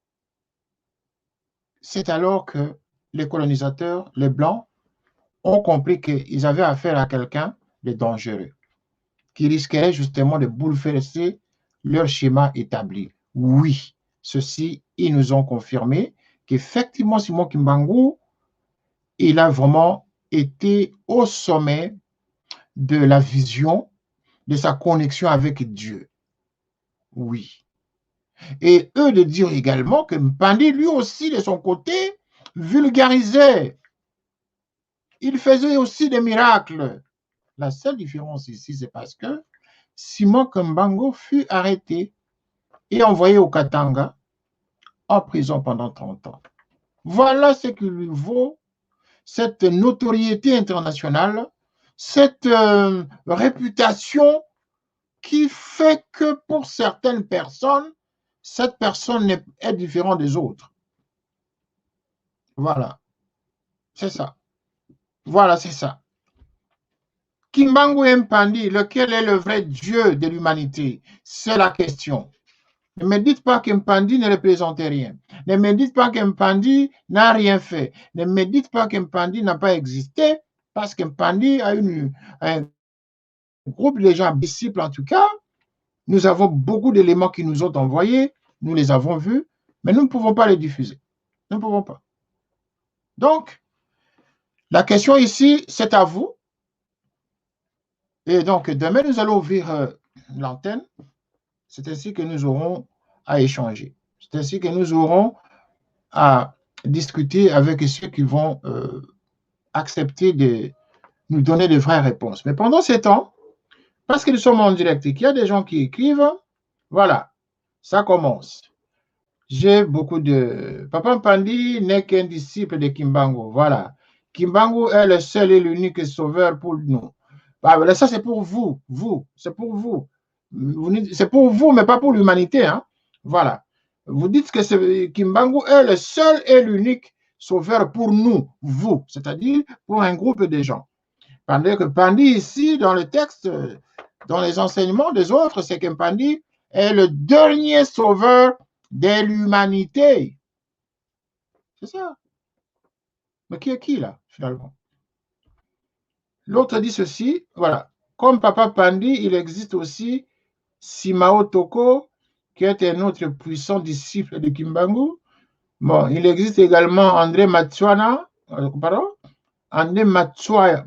C'est alors que les colonisateurs, les Blancs, ont compris qu'ils avaient affaire à quelqu'un de dangereux, qui risquerait justement de bouleverser leur schéma établi. Oui, ceci, ils nous ont confirmé qu'effectivement, Simon Kimbangu, il a vraiment été au sommet de la vision, de sa connexion avec Dieu. Oui. Et eux de dire également que Mpandi, lui aussi, de son côté, vulgarisait. Il faisait aussi des miracles. La seule différence ici, c'est parce que Simon Kimbangu fut arrêté et envoyé au Katanga en prison pendant 30 ans. Voilà ce qui lui vaut cette notoriété internationale, cette réputation qui fait que pour certaines personnes, cette personne est différente des autres. Voilà, c'est ça. Voilà, c'est ça. Kimbangu Mpandi, lequel est le vrai Dieu de l'humanité? C'est la question. Ne me dites pas que Mpandi ne représentait rien. Ne me dites pas que Mpandi n'a rien fait. Ne me dites pas que Mpandi n'a pas existé, parce que Mpandi a un groupe de gens, disciples en tout cas. Nous avons beaucoup d'éléments qui nous ont envoyés, nous les avons vus, mais nous ne pouvons pas les diffuser. Nous ne pouvons pas. Donc, la question ici, c'est à vous. Et donc, demain, nous allons ouvrir l'antenne. C'est ainsi que nous aurons à échanger. C'est ainsi que nous aurons à discuter avec ceux qui vont accepter de nous donner de vraies réponses. Mais pendant ce temps, parce que nous sommes en direct et qu'il y a des gens qui écrivent, voilà, ça commence. J'ai beaucoup de... Papa Mpandi n'est qu'un disciple de Kimbangu. Voilà. Kimbangu est le seul et l'unique sauveur pour nous. Bah, ça, c'est pour vous. C'est pour vous. C'est pour vous, mais pas pour l'humanité. Hein? Voilà. Vous dites que Kimbangu est le seul et l'unique sauveur pour nous, vous, c'est-à-dire pour un groupe de gens. Pendant que Mpandi, ici, dans le texte, dans les enseignements des autres, c'est que Mpandi est le dernier sauveur de l'humanité. C'est ça. Mais qui est qui, là, finalement? L'autre dit ceci, voilà. Comme Papa Pandi, il existe aussi Simao Toko, qui est un autre puissant disciple de Kimbangu. Bon, il existe également André Matsuana, pardon, André Matsua,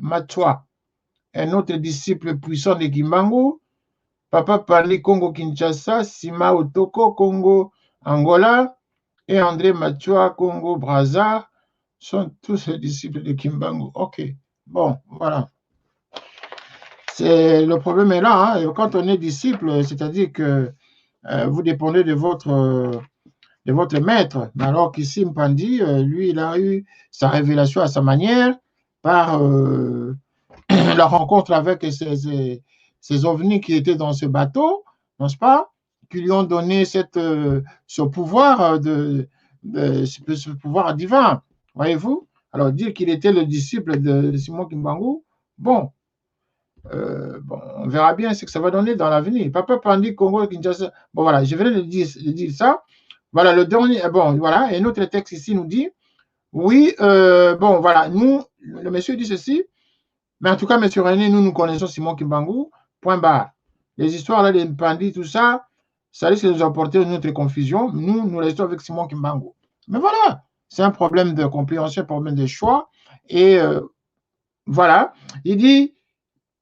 un autre disciple puissant de Kimbangu. Papa Pandi, Congo Kinshasa, Simao Toko, Congo Angola, et André Matsua, Congo Brazza, sont tous les disciples de Kimbangu. Ok, bon, voilà. Le problème est là, hein. Quand on est disciple, c'est-à-dire que vous dépendez de votre maître. Alors qu'ici, Mpandi, lui, il a eu sa révélation à sa manière par la rencontre avec ces ovnis qui étaient dans ce bateau, n'est-ce pas? Qui lui ont donné ce pouvoir ce pouvoir divin, voyez-vous? Alors, dire qu'il était le disciple de Simon Kimbangu, bon, bon, on verra bien ce que ça va donner dans l'avenir. Papa Pandi, Congo, Kinshasa. Bon, voilà, je venais de dire ça. Voilà, le dernier, bon, voilà, et notre texte ici nous dit, oui, bon, voilà, nous, le monsieur dit ceci, mais en tout cas, monsieur René, nous connaissons Simon Kimbangu, point barre. Les histoires là, des Pandi, tout ça, ça risque de nous apporter une autre confusion. Nous restons avec Simon Kimbangu. Mais voilà, c'est un problème de compréhension, un problème de choix. Et voilà, il dit,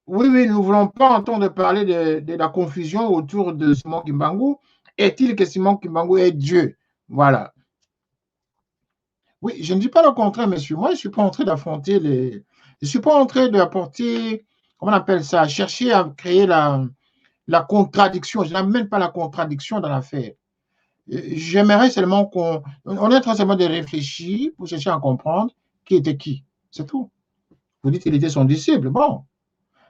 oui, nous ne voulons pas entendre parler de la confusion autour de Simon Kimbangu. Est-il que Simon Kimbangu est Dieu? Voilà. Oui, je ne dis pas le contraire, monsieur. Moi, je ne suis pas en train d'affronter Je ne suis pas en train d'apporter, comment on appelle ça, chercher à créer la contradiction. Je n'amène pas la contradiction dans l'affaire. J'aimerais seulement on est en train seulement de réfléchir pour chercher à comprendre qui était qui. C'est tout. Vous dites qu'il était son disciple. Bon.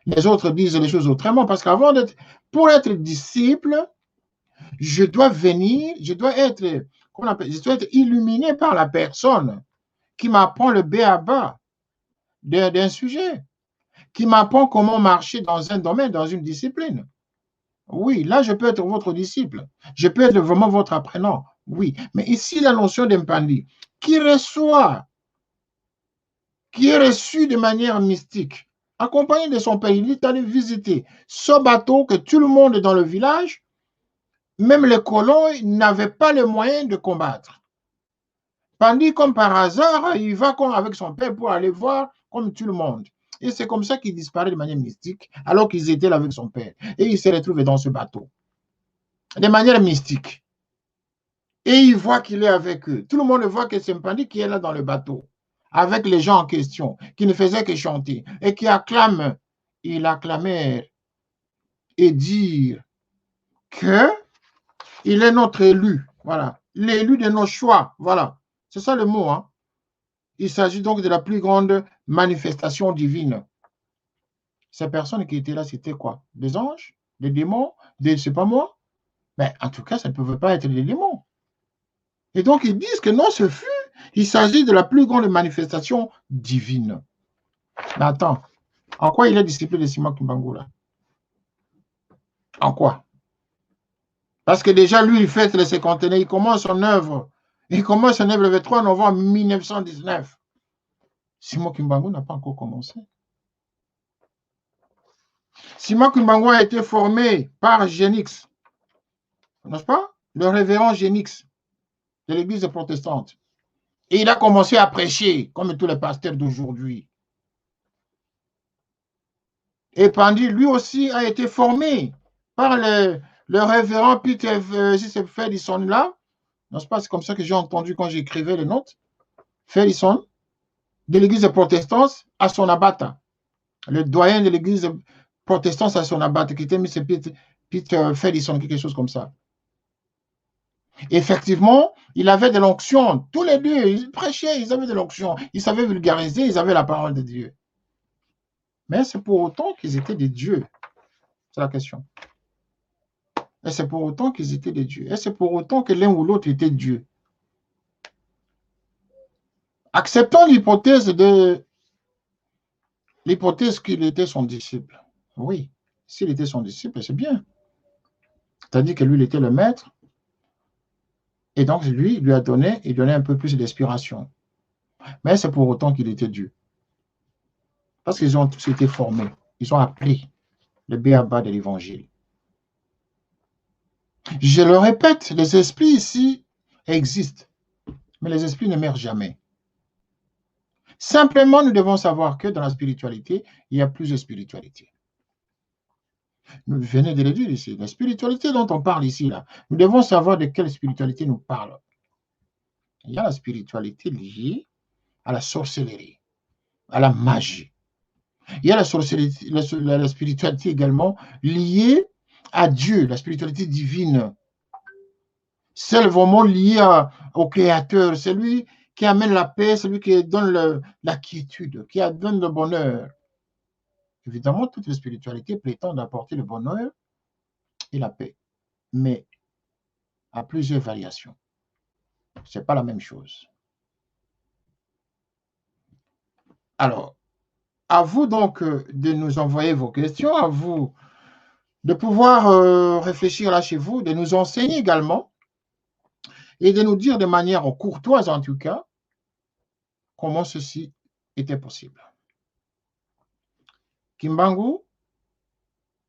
Les autres disent les choses autrement parce pour être disciple, je dois venir, je dois être illuminé par la personne qui m'apprend le b à bas d'un sujet, qui m'apprend comment marcher dans un domaine, dans une discipline. Oui, là, je peux être votre disciple. Je peux être vraiment votre apprenant. Oui, mais ici, la notion d'Mpandi, qui est reçu de manière mystique, accompagné de son père, il est allé visiter ce bateau que tout le monde dans le village, même les colons, n'avaient pas les moyens de combattre. Tandis comme par hasard, il va avec son père pour aller voir comme tout le monde. Et c'est comme ça qu'il disparaît de manière mystique, alors qu'ils étaient là avec son père. Et il se retrouve dans ce bateau, de manière mystique. Et il voit qu'il est avec eux. Tout le monde voit que c'est Mpandi qui est là dans le bateau, avec les gens en question, qui ne faisaient que chanter, et qui acclament. Ils acclamèrent et dire que il est notre élu. Voilà. L'élu de nos choix. Voilà. C'est ça le mot, hein. Il s'agit donc de la plus grande manifestation divine. Ces personnes qui étaient là, c'était quoi? Des anges? Des démons? C'est pas moi? Mais en tout cas, ça ne pouvait pas être des démons. Et donc, ils disent que non, il s'agit de la plus grande manifestation divine. Mais attends, en quoi il est disciple de Simon Kimbangu là? En quoi? Parce que déjà, lui, il fête les cinquantenaires, il commence son œuvre. Il commence son œuvre le 23 novembre 1919. Simon Kimbangu n'a pas encore commencé. Simon Kimbangu a été formé par Genix, n'est-ce pas? Le révérend Genix de l'église protestante. Et il a commencé à prêcher, comme tous les pasteurs d'aujourd'hui. Et Pandi, lui aussi, a été formé par le révérend Peter Ferdison là, n'est-ce pas? C'est comme ça que j'ai entendu quand j'écrivais les notes. Ferdison, de l'église protestante à son abbata. Le doyen de l'église protestante à son abbata, qui était M. Peter Ferdison, quelque chose comme ça. Effectivement, il avait de l'onction. Tous les deux, ils prêchaient, ils avaient de l'onction. Ils savaient vulgariser, ils avaient la parole de Dieu. Mais c'est pour autant qu'ils étaient des dieux. C'est la question. Et c'est pour autant qu'ils étaient des dieux. Et c'est pour autant que l'un ou l'autre était Dieu. Acceptons l'hypothèse qu'il était son disciple. Oui, s'il était son disciple, c'est bien. C'est-à-dire que lui, il était le maître. Et donc, lui a donné un peu plus d'inspiration. Mais c'est pour autant qu'il était Dieu. Parce qu'ils ont tous été formés. Ils ont appris le b.a.-ba de l'évangile. Je le répète, les esprits ici existent, mais les esprits ne meurent jamais. Simplement, nous devons savoir que dans la spiritualité, il y a plusieurs spiritualités. Vous venez de le dire ici, la spiritualité dont on parle ici, là, nous devons savoir de quelle spiritualité nous parlons. Il y a la spiritualité liée à la sorcellerie, à la magie. Il y a la spiritualité également liée à Dieu, la spiritualité divine. Celle vraiment liée au Créateur, celui qui amène la paix, celui qui donne la quiétude, qui donne le bonheur. Évidemment, toutes les spiritualités prétendent apporter le bonheur et la paix, mais à plusieurs variations. Ce n'est pas la même chose. Alors, à vous donc de nous envoyer vos questions, à vous de pouvoir réfléchir là chez vous, de nous enseigner également et de nous dire de manière courtoise en tout cas comment ceci était possible. Kimbangu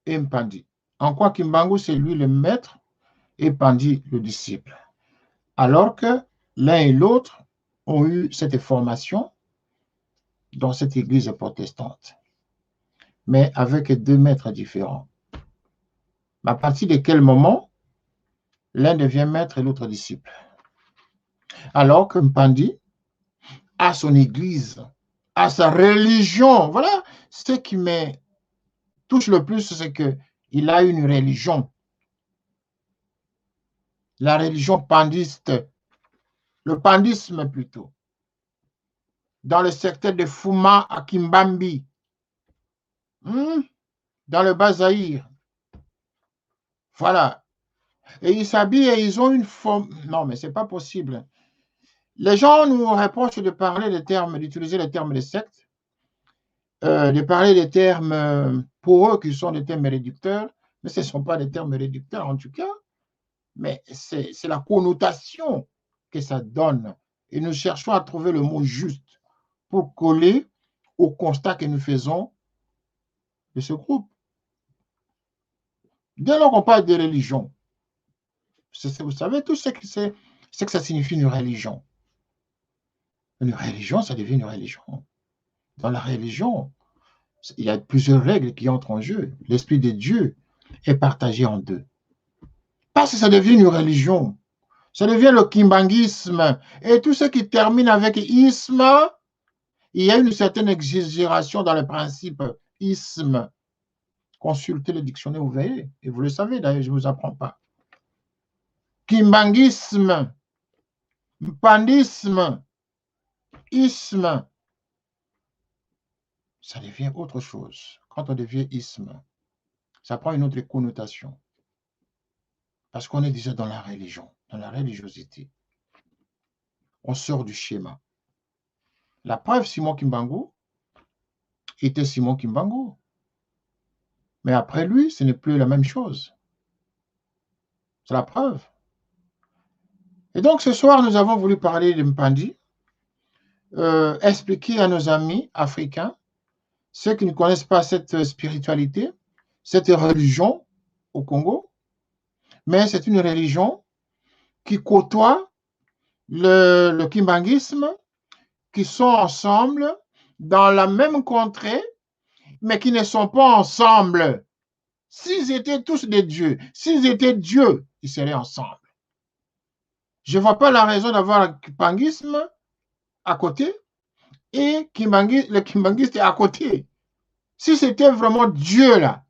et Mpandi. En quoi Kimbangu, c'est lui le maître et Mpandi le disciple. Alors que l'un et l'autre ont eu cette formation dans cette église protestante, mais avec deux maîtres différents. À partir de quel moment l'un devient maître et l'autre disciple? Alors que Mpandi a son église, a sa religion. Voilà ce qui me touche le plus, c'est qu'il a une religion. La religion pandiste, le pandisme plutôt, dans le secteur de Fuma à Kimbambi, dans le Bas-Zaïre. Voilà. Et ils s'habillent et ils ont une forme. Non, mais ce n'est pas possible. Les gens nous reprochent de parler des termes, d'utiliser les termes de secte, de parler des termes pour eux qui sont des termes réducteurs, mais ce ne sont pas des termes réducteurs en tout cas, mais c'est la connotation que ça donne. Et nous cherchons à trouver le mot juste pour coller au constat que nous faisons de ce groupe. Dès lors qu'on parle de religion, vous savez tout ce que ça signifie une religion. Une religion, ça devient une religion. Dans la religion, il y a plusieurs règles qui entrent en jeu. L'Esprit de Dieu est partagé en deux. Parce que ça devient une religion. Ça devient le kimbanguisme. Et tout ce qui termine avec isme, il y a une certaine exagération dans le principe isme. Consultez le dictionnaire, vous verrez. Et vous le savez, d'ailleurs, je ne vous apprends pas. Kimbanguisme, pandisme, isme, ça devient autre chose. Quand on devient isme, ça prend une autre connotation. Parce qu'on est déjà dans la religion, dans la religiosité. On sort du schéma. La preuve, Simon Kimbangu était Simon Kimbangu. Mais après lui, ce n'est plus la même chose. C'est la preuve. Et donc, ce soir, nous avons voulu parler de Mpandi, expliquer à nos amis africains, ceux qui ne connaissent pas cette spiritualité, cette religion au Congo, mais c'est une religion qui côtoie le kimbanguisme, qui sont ensemble dans la même contrée, mais qui ne sont pas ensemble. S'ils étaient tous des dieux, s'ils étaient dieux, ils seraient ensemble. Je ne vois pas la raison d'avoir le kimbanguisme à côté et le kimbanguiste est à côté. Si c'était vraiment Dieu là,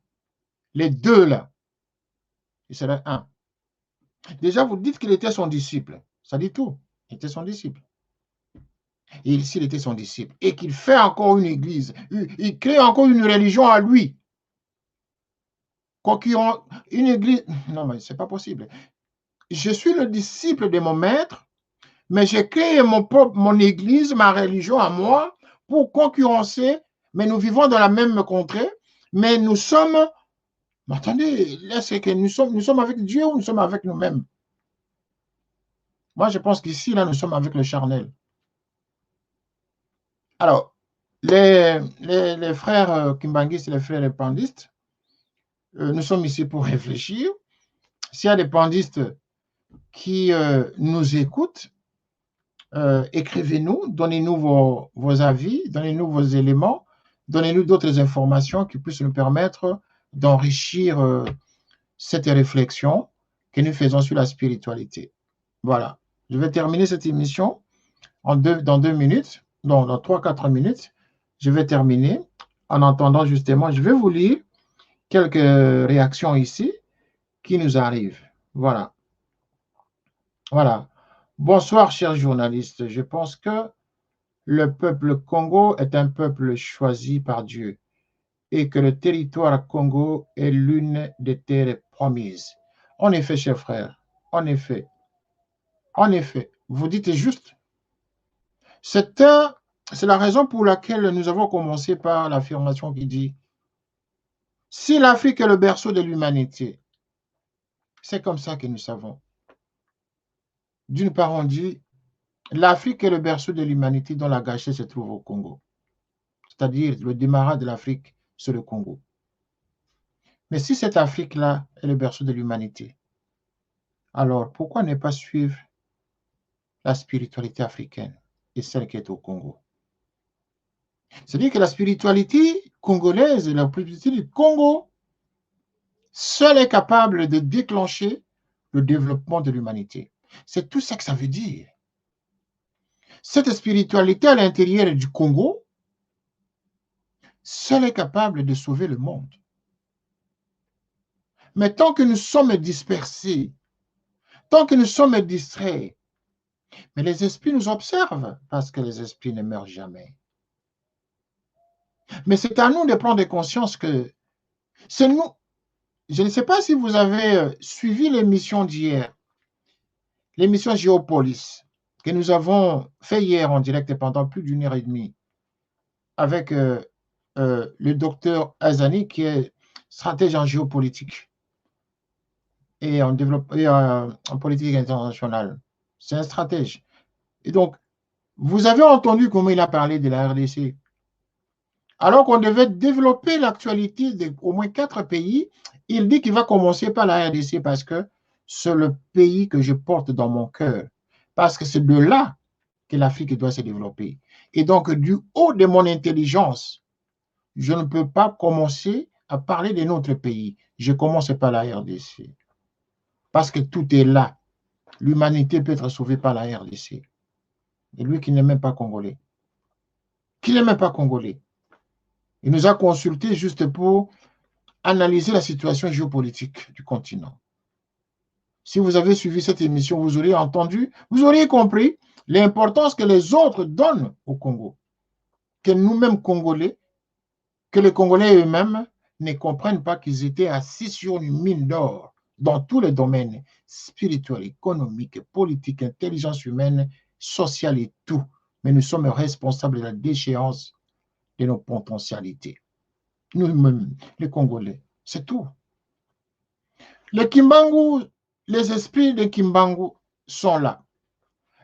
les deux là, il serait un. Déjà, vous dites qu'il était son disciple. Ça dit tout. Il était son disciple. Et s'il était son disciple, et qu'il fait encore une église, il crée encore une religion à lui. Concurrent, une église. Non, mais ce n'est pas possible. Je suis le disciple de mon maître, mais j'ai créé mon église, ma religion à moi, pour concurrencer, mais nous vivons dans la même contrée, mais nous sommes. Mais attendez, là, c'est que nous sommes avec Dieu ou nous sommes avec nous-mêmes? Moi, je pense qu'ici, là, nous sommes avec le charnel. Alors, les frères kimbanguistes et les frères pandistes, nous sommes ici pour réfléchir. S'il y a des pandistes qui nous écoutent, écrivez-nous, donnez-nous vos avis, donnez-nous vos éléments, donnez-nous d'autres informations qui puissent nous permettre d'enrichir cette réflexion que nous faisons sur la spiritualité. Voilà. Je vais terminer cette émission dans 2 minutes, dans 3-4 minutes. Je vais terminer. En attendant, justement, je vais vous lire quelques réactions ici qui nous arrivent. Voilà. Voilà. Bonsoir, chers journalistes. Je pense que le peuple Congo est un peuple choisi par Dieu et que le territoire Congo est l'une des terres promises. En effet, chers frères, en effet, vous dites juste. C'est la raison pour laquelle nous avons commencé par l'affirmation qui dit si l'Afrique est le berceau de l'humanité, c'est comme ça que nous savons. D'une part, on dit l'Afrique est le berceau de l'humanité dont la gâchette se trouve au Congo. C'est-à-dire le démarrage de l'Afrique, c'est le Congo. Mais si cette Afrique-là est le berceau de l'humanité, alors pourquoi ne pas suivre la spiritualité africaine et celle qui est au Congo? C'est-à-dire que la spiritualité congolaise et la spiritualité du Congo seule est capable de déclencher le développement de l'humanité. C'est tout ça que ça veut dire. Cette spiritualité à l'intérieur du Congo, seule est capable de sauver le monde. Mais tant que nous sommes dispersés, tant que nous sommes distraits, mais les esprits nous observent parce que les esprits ne meurent jamais. Mais c'est à nous de prendre conscience que c'est nous. Je ne sais pas si vous avez suivi l'émission d'hier, l'émission Géopolis, que nous avons fait hier en direct pendant plus d'une heure et demie avec le docteur Azani, qui est stratège en géopolitique et en politique internationale. C'est un stratège. Et donc, vous avez entendu comment il a parlé de la RDC. Alors qu'on devait développer l'actualité d'au moins 4 pays, il dit qu'il va commencer par la RDC parce que c'est le pays que je porte dans mon cœur. Parce que c'est de là que l'Afrique doit se développer. Et donc, du haut de mon intelligence, je ne peux pas commencer à parler de notre pays. Je commence par la RDC. Parce que tout est là. L'humanité peut être sauvée par la RDC. Et lui qui n'est même pas congolais. Qui n'est même pas congolais. Il nous a consultés juste pour analyser la situation géopolitique du continent. Si vous avez suivi cette émission, vous auriez entendu, vous auriez compris l'importance que les autres donnent au Congo. Que nous-mêmes Congolais, que les Congolais eux-mêmes ne comprennent pas qu'ils étaient assis sur une mine d'or dans tous les domaines, spirituels, économiques, politiques, intelligence humaine, sociale et tout. Mais nous sommes responsables de la déchéance de nos potentialités. Nous-mêmes, les Congolais, c'est tout. Les Kimbangu, les esprits de Kimbangu sont là.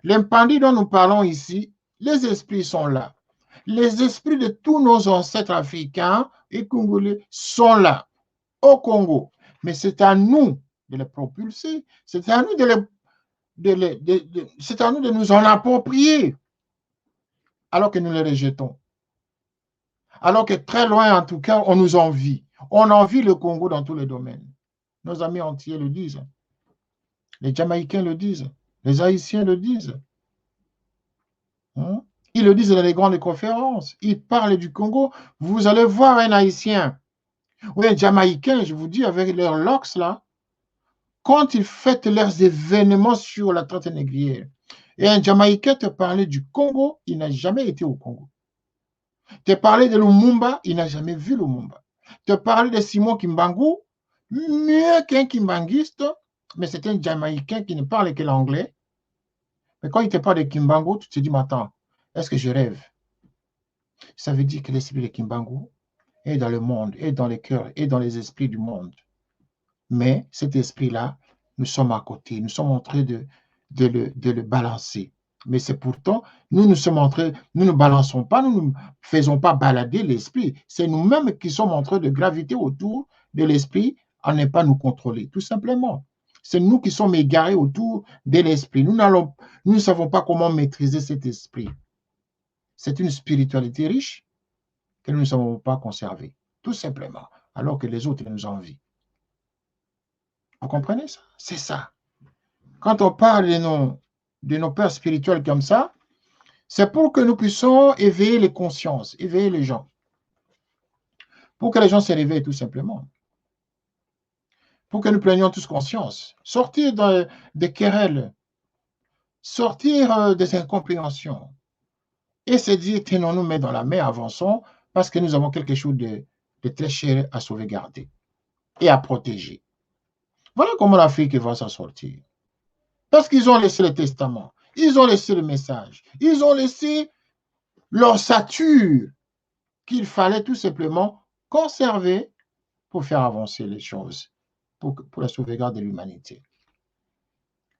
Les Mpandi dont nous parlons ici, les esprits sont là. Les esprits de tous nos ancêtres africains et congolais sont là, au Congo. Mais c'est à nous de les propulser, c'est à nous c'est à nous de nous en approprier, alors que nous les rejetons. Alors que très loin, en tout cas, on nous envie. On envie le Congo dans tous les domaines. Nos amis entiers le disent. Les Jamaïcains le disent. Les Haïtiens le disent. Ils le disent dans les grandes conférences. Ils parlent du Congo. Vous allez voir un Haïtien ou un Jamaïcain, je vous dis, avec leurs locks là, quand ils fêtent leurs événements sur la traite négrière, et un Jamaïcain te parlait du Congo, il n'a jamais été au Congo. Te parlait de Lumumba, il n'a jamais vu Lumumba. Te parlait de Simon Kimbangu, mieux qu'un Kimbanguiste, mais c'est un Jamaïcain qui ne parle que l'anglais. Mais quand il te parle de Kimbangu, tu te dis, mais attends, est-ce que je rêve? Ça veut dire que l'esprit de Kimbangu est dans le monde, est dans les cœurs, est dans les esprits du monde. Mais cet esprit-là, nous sommes à côté, nous sommes en train de le balancer. Mais c'est pourtant, nous nous sommes entrés, nous ne balançons pas, nous ne faisons pas balader l'esprit. C'est nous-mêmes qui sommes en train de graviter autour de l'esprit à ne pas nous contrôler, tout simplement. C'est nous qui sommes égarés autour de l'esprit. Nous ne savons pas comment maîtriser cet esprit. C'est une spiritualité riche que nous ne savons pas conserver, tout simplement, alors que les autres nous envient. Vous comprenez ça? C'est ça. Quand on parle de nos pères spirituels comme ça, c'est pour que nous puissions éveiller les consciences, éveiller les gens. Pour que les gens se réveillent tout simplement. Pour que nous prenions tous conscience. Sortir des querelles, sortir des incompréhensions et se dire, tenons-nous main dans la main, avançons, parce que nous avons quelque chose de très cher à sauvegarder et à protéger. Voilà comment l'Afrique va s'en sortir. Parce qu'ils ont laissé le testament, ils ont laissé le message, ils ont laissé l'ossature qu'il fallait tout simplement conserver pour faire avancer les choses, pour la sauvegarde de l'humanité.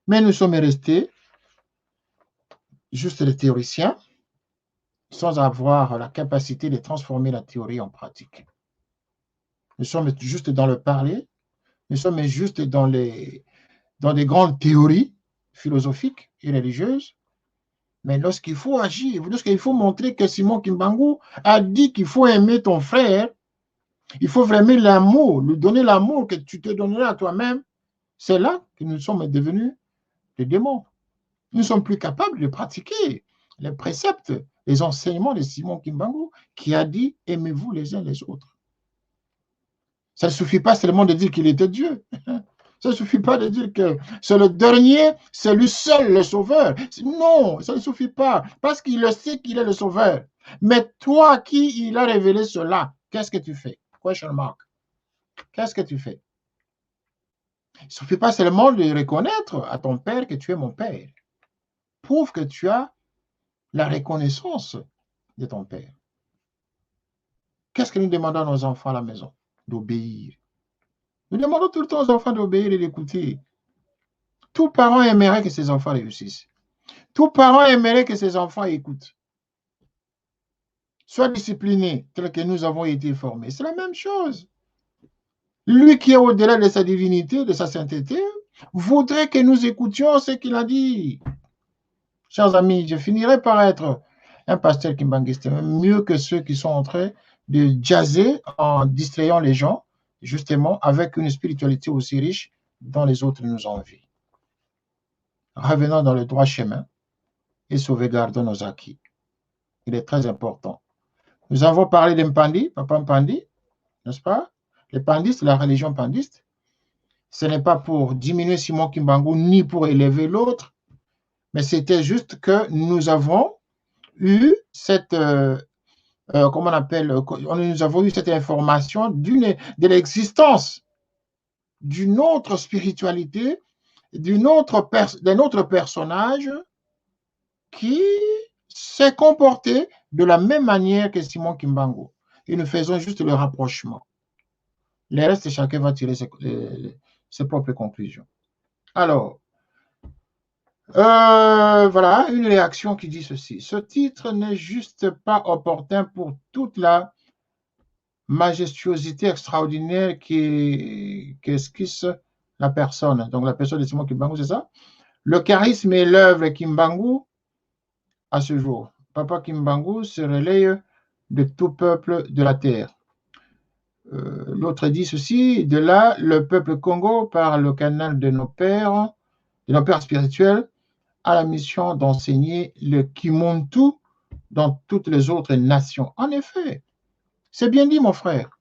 Mais nous sommes restés juste des théoriciens sans avoir la capacité de transformer la théorie en pratique. Nous sommes juste dans le parler, nous sommes juste dans des grandes théories philosophiques et religieuses, mais lorsqu'il faut agir, lorsqu'il faut montrer que Simon Kimbangu a dit qu'il faut aimer ton frère, il faut vraiment l'amour, lui donner l'amour que tu te donneras à toi-même, c'est là que nous sommes devenus des démons. Nous ne sommes plus capables de pratiquer les préceptes, les enseignements de Simon Kimbangu qui a dit « aimez-vous les uns les autres ». Ça ne suffit pas seulement de dire qu'il était Dieu. Ça ne suffit pas de dire que c'est le dernier, c'est lui seul le sauveur. Non, ça ne suffit pas, parce qu'il le sait qu'il est le sauveur. Mais toi qui il a révélé cela, qu'est-ce que tu fais? Question mark. Qu'est-ce que tu fais? Il ne suffit pas seulement de reconnaître à ton père que tu es mon père. Prouve que tu as la reconnaissance de ton père. Qu'est-ce que nous demandons à nos enfants à la maison? D'obéir. Nous demandons tout le temps aux enfants d'obéir et d'écouter. Tout parent aimerait que ses enfants réussissent. Tout parent aimerait que ses enfants écoutent. Soient disciplinés tel que nous avons été formés. C'est la même chose. Lui qui est au-delà de sa divinité, de sa sainteté, voudrait que nous écoutions ce qu'il a dit. Chers amis, je finirai par être un pasteur kimbanguiste, mieux que ceux qui sont en train de jazzer en distrayant les gens, justement, avec une spiritualité aussi riche dont les autres nous envient. Revenons dans le droit chemin et sauvegardons nos acquis. Il est très important. Nous avons parlé d'Mpandi, Papa Mpandi, n'est-ce pas? Les pandistes, la religion pandiste, ce n'est pas pour diminuer Simon Kimbangu ni pour élever l'autre, mais c'était juste que nous avons eu cette, comment on appelle, nous avons eu cette information de l'existence d'une autre spiritualité, d'un autre personnage qui s'est comporté de la même manière que Simon Kimbangu. Et nous faisons juste le rapprochement. Le reste, chacun va tirer ses propres conclusions. Alors, voilà, une réaction qui dit ceci. Ce titre n'est juste pas opportun pour toute la majestuosité extraordinaire qu'esquisse la personne. Donc, la personne de Simon Kimbangu, c'est ça? Le charisme et l'œuvre Kimbangu à ce jour. Papa Kimbangu se relaye de tout peuple de la terre. L'autre dit ceci, de là, le peuple Congo, par le canal de nos pères spirituels, a la mission d'enseigner le Kimuntu dans toutes les autres nations. En effet, c'est bien dit, mon frère.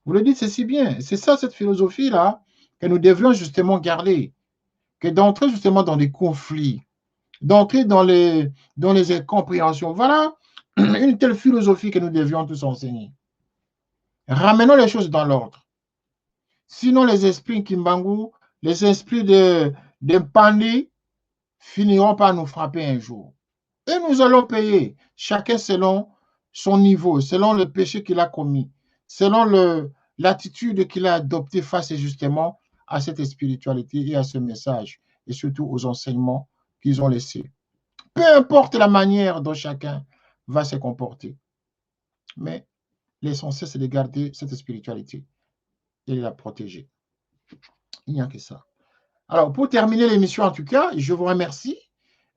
Vous le dites, c'est si bien. C'est ça, cette philosophie-là, que nous devrions justement garder, que d'entrer justement dans des conflits, d'entrer dans les incompréhensions. Voilà une telle philosophie que nous devions tous enseigner. Ramenons les choses dans l'ordre. Sinon, les esprits Kimbangu, les esprits de Mpandi finiront par nous frapper un jour. Et nous allons payer, chacun selon son niveau, selon le péché qu'il a commis, selon l'attitude qu'il a adoptée face justement à cette spiritualité et à ce message, et surtout aux enseignements qu'ils ont laissés. peu importe la manière dont chacun va se comporter. Mais l'essentiel, c'est de garder cette spiritualité et de la protéger. Il n'y a que ça. Alors, pour terminer l'émission, en tout cas, je vous remercie.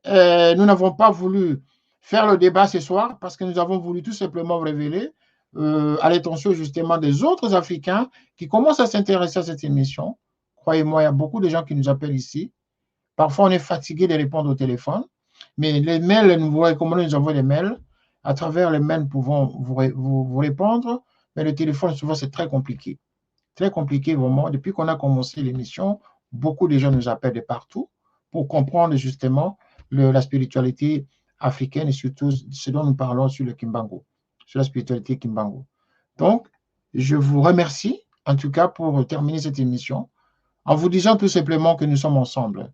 Nous n'avons pas voulu faire le débat ce soir parce que nous avons voulu tout simplement vous révéler à l'attention justement des autres Africains qui commencent à s'intéresser à cette émission. Croyez-moi, il y a beaucoup de gens qui nous appellent ici. Parfois, on est fatigué de répondre au téléphone, mais les mails, nous vous recommandons de nous envoyer des mails. À travers les mails, nous pouvons vous répondre, mais le téléphone, souvent, c'est très compliqué. Très compliqué, vraiment. Depuis qu'on a commencé l'émission, beaucoup de gens nous appellent de partout pour comprendre justement la spiritualité africaine et surtout ce dont nous parlons sur le Kimbangu, sur la spiritualité Kimbangu. Donc, je vous remercie, en tout cas, pour terminer cette émission, en vous disant tout simplement que nous sommes ensemble.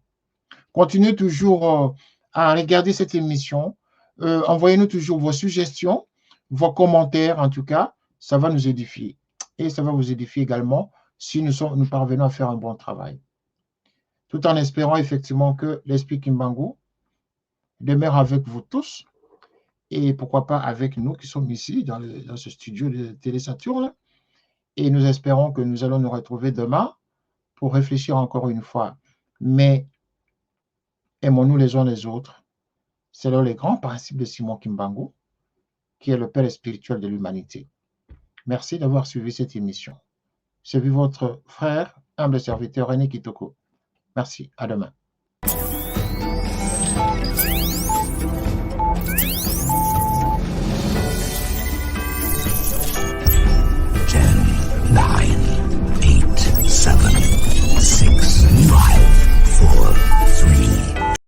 Continuez toujours à regarder cette émission. Envoyez-nous toujours vos suggestions, vos commentaires, en tout cas. Ça va nous édifier. Et ça va vous édifier également si nous parvenons à faire un bon travail. Tout en espérant effectivement que l'esprit Kimbangu demeure avec vous tous et pourquoi pas avec nous qui sommes ici dans ce studio de Télé Saturne. Et nous espérons que nous allons nous retrouver demain pour réfléchir encore une fois. Mais aimons-nous les uns les autres. C'est là les grands principes de Simon Kimbangu, qui est le père spirituel de l'humanité. Merci d'avoir suivi cette émission. C'est votre frère, humble serviteur René Kitoko. Merci, à demain.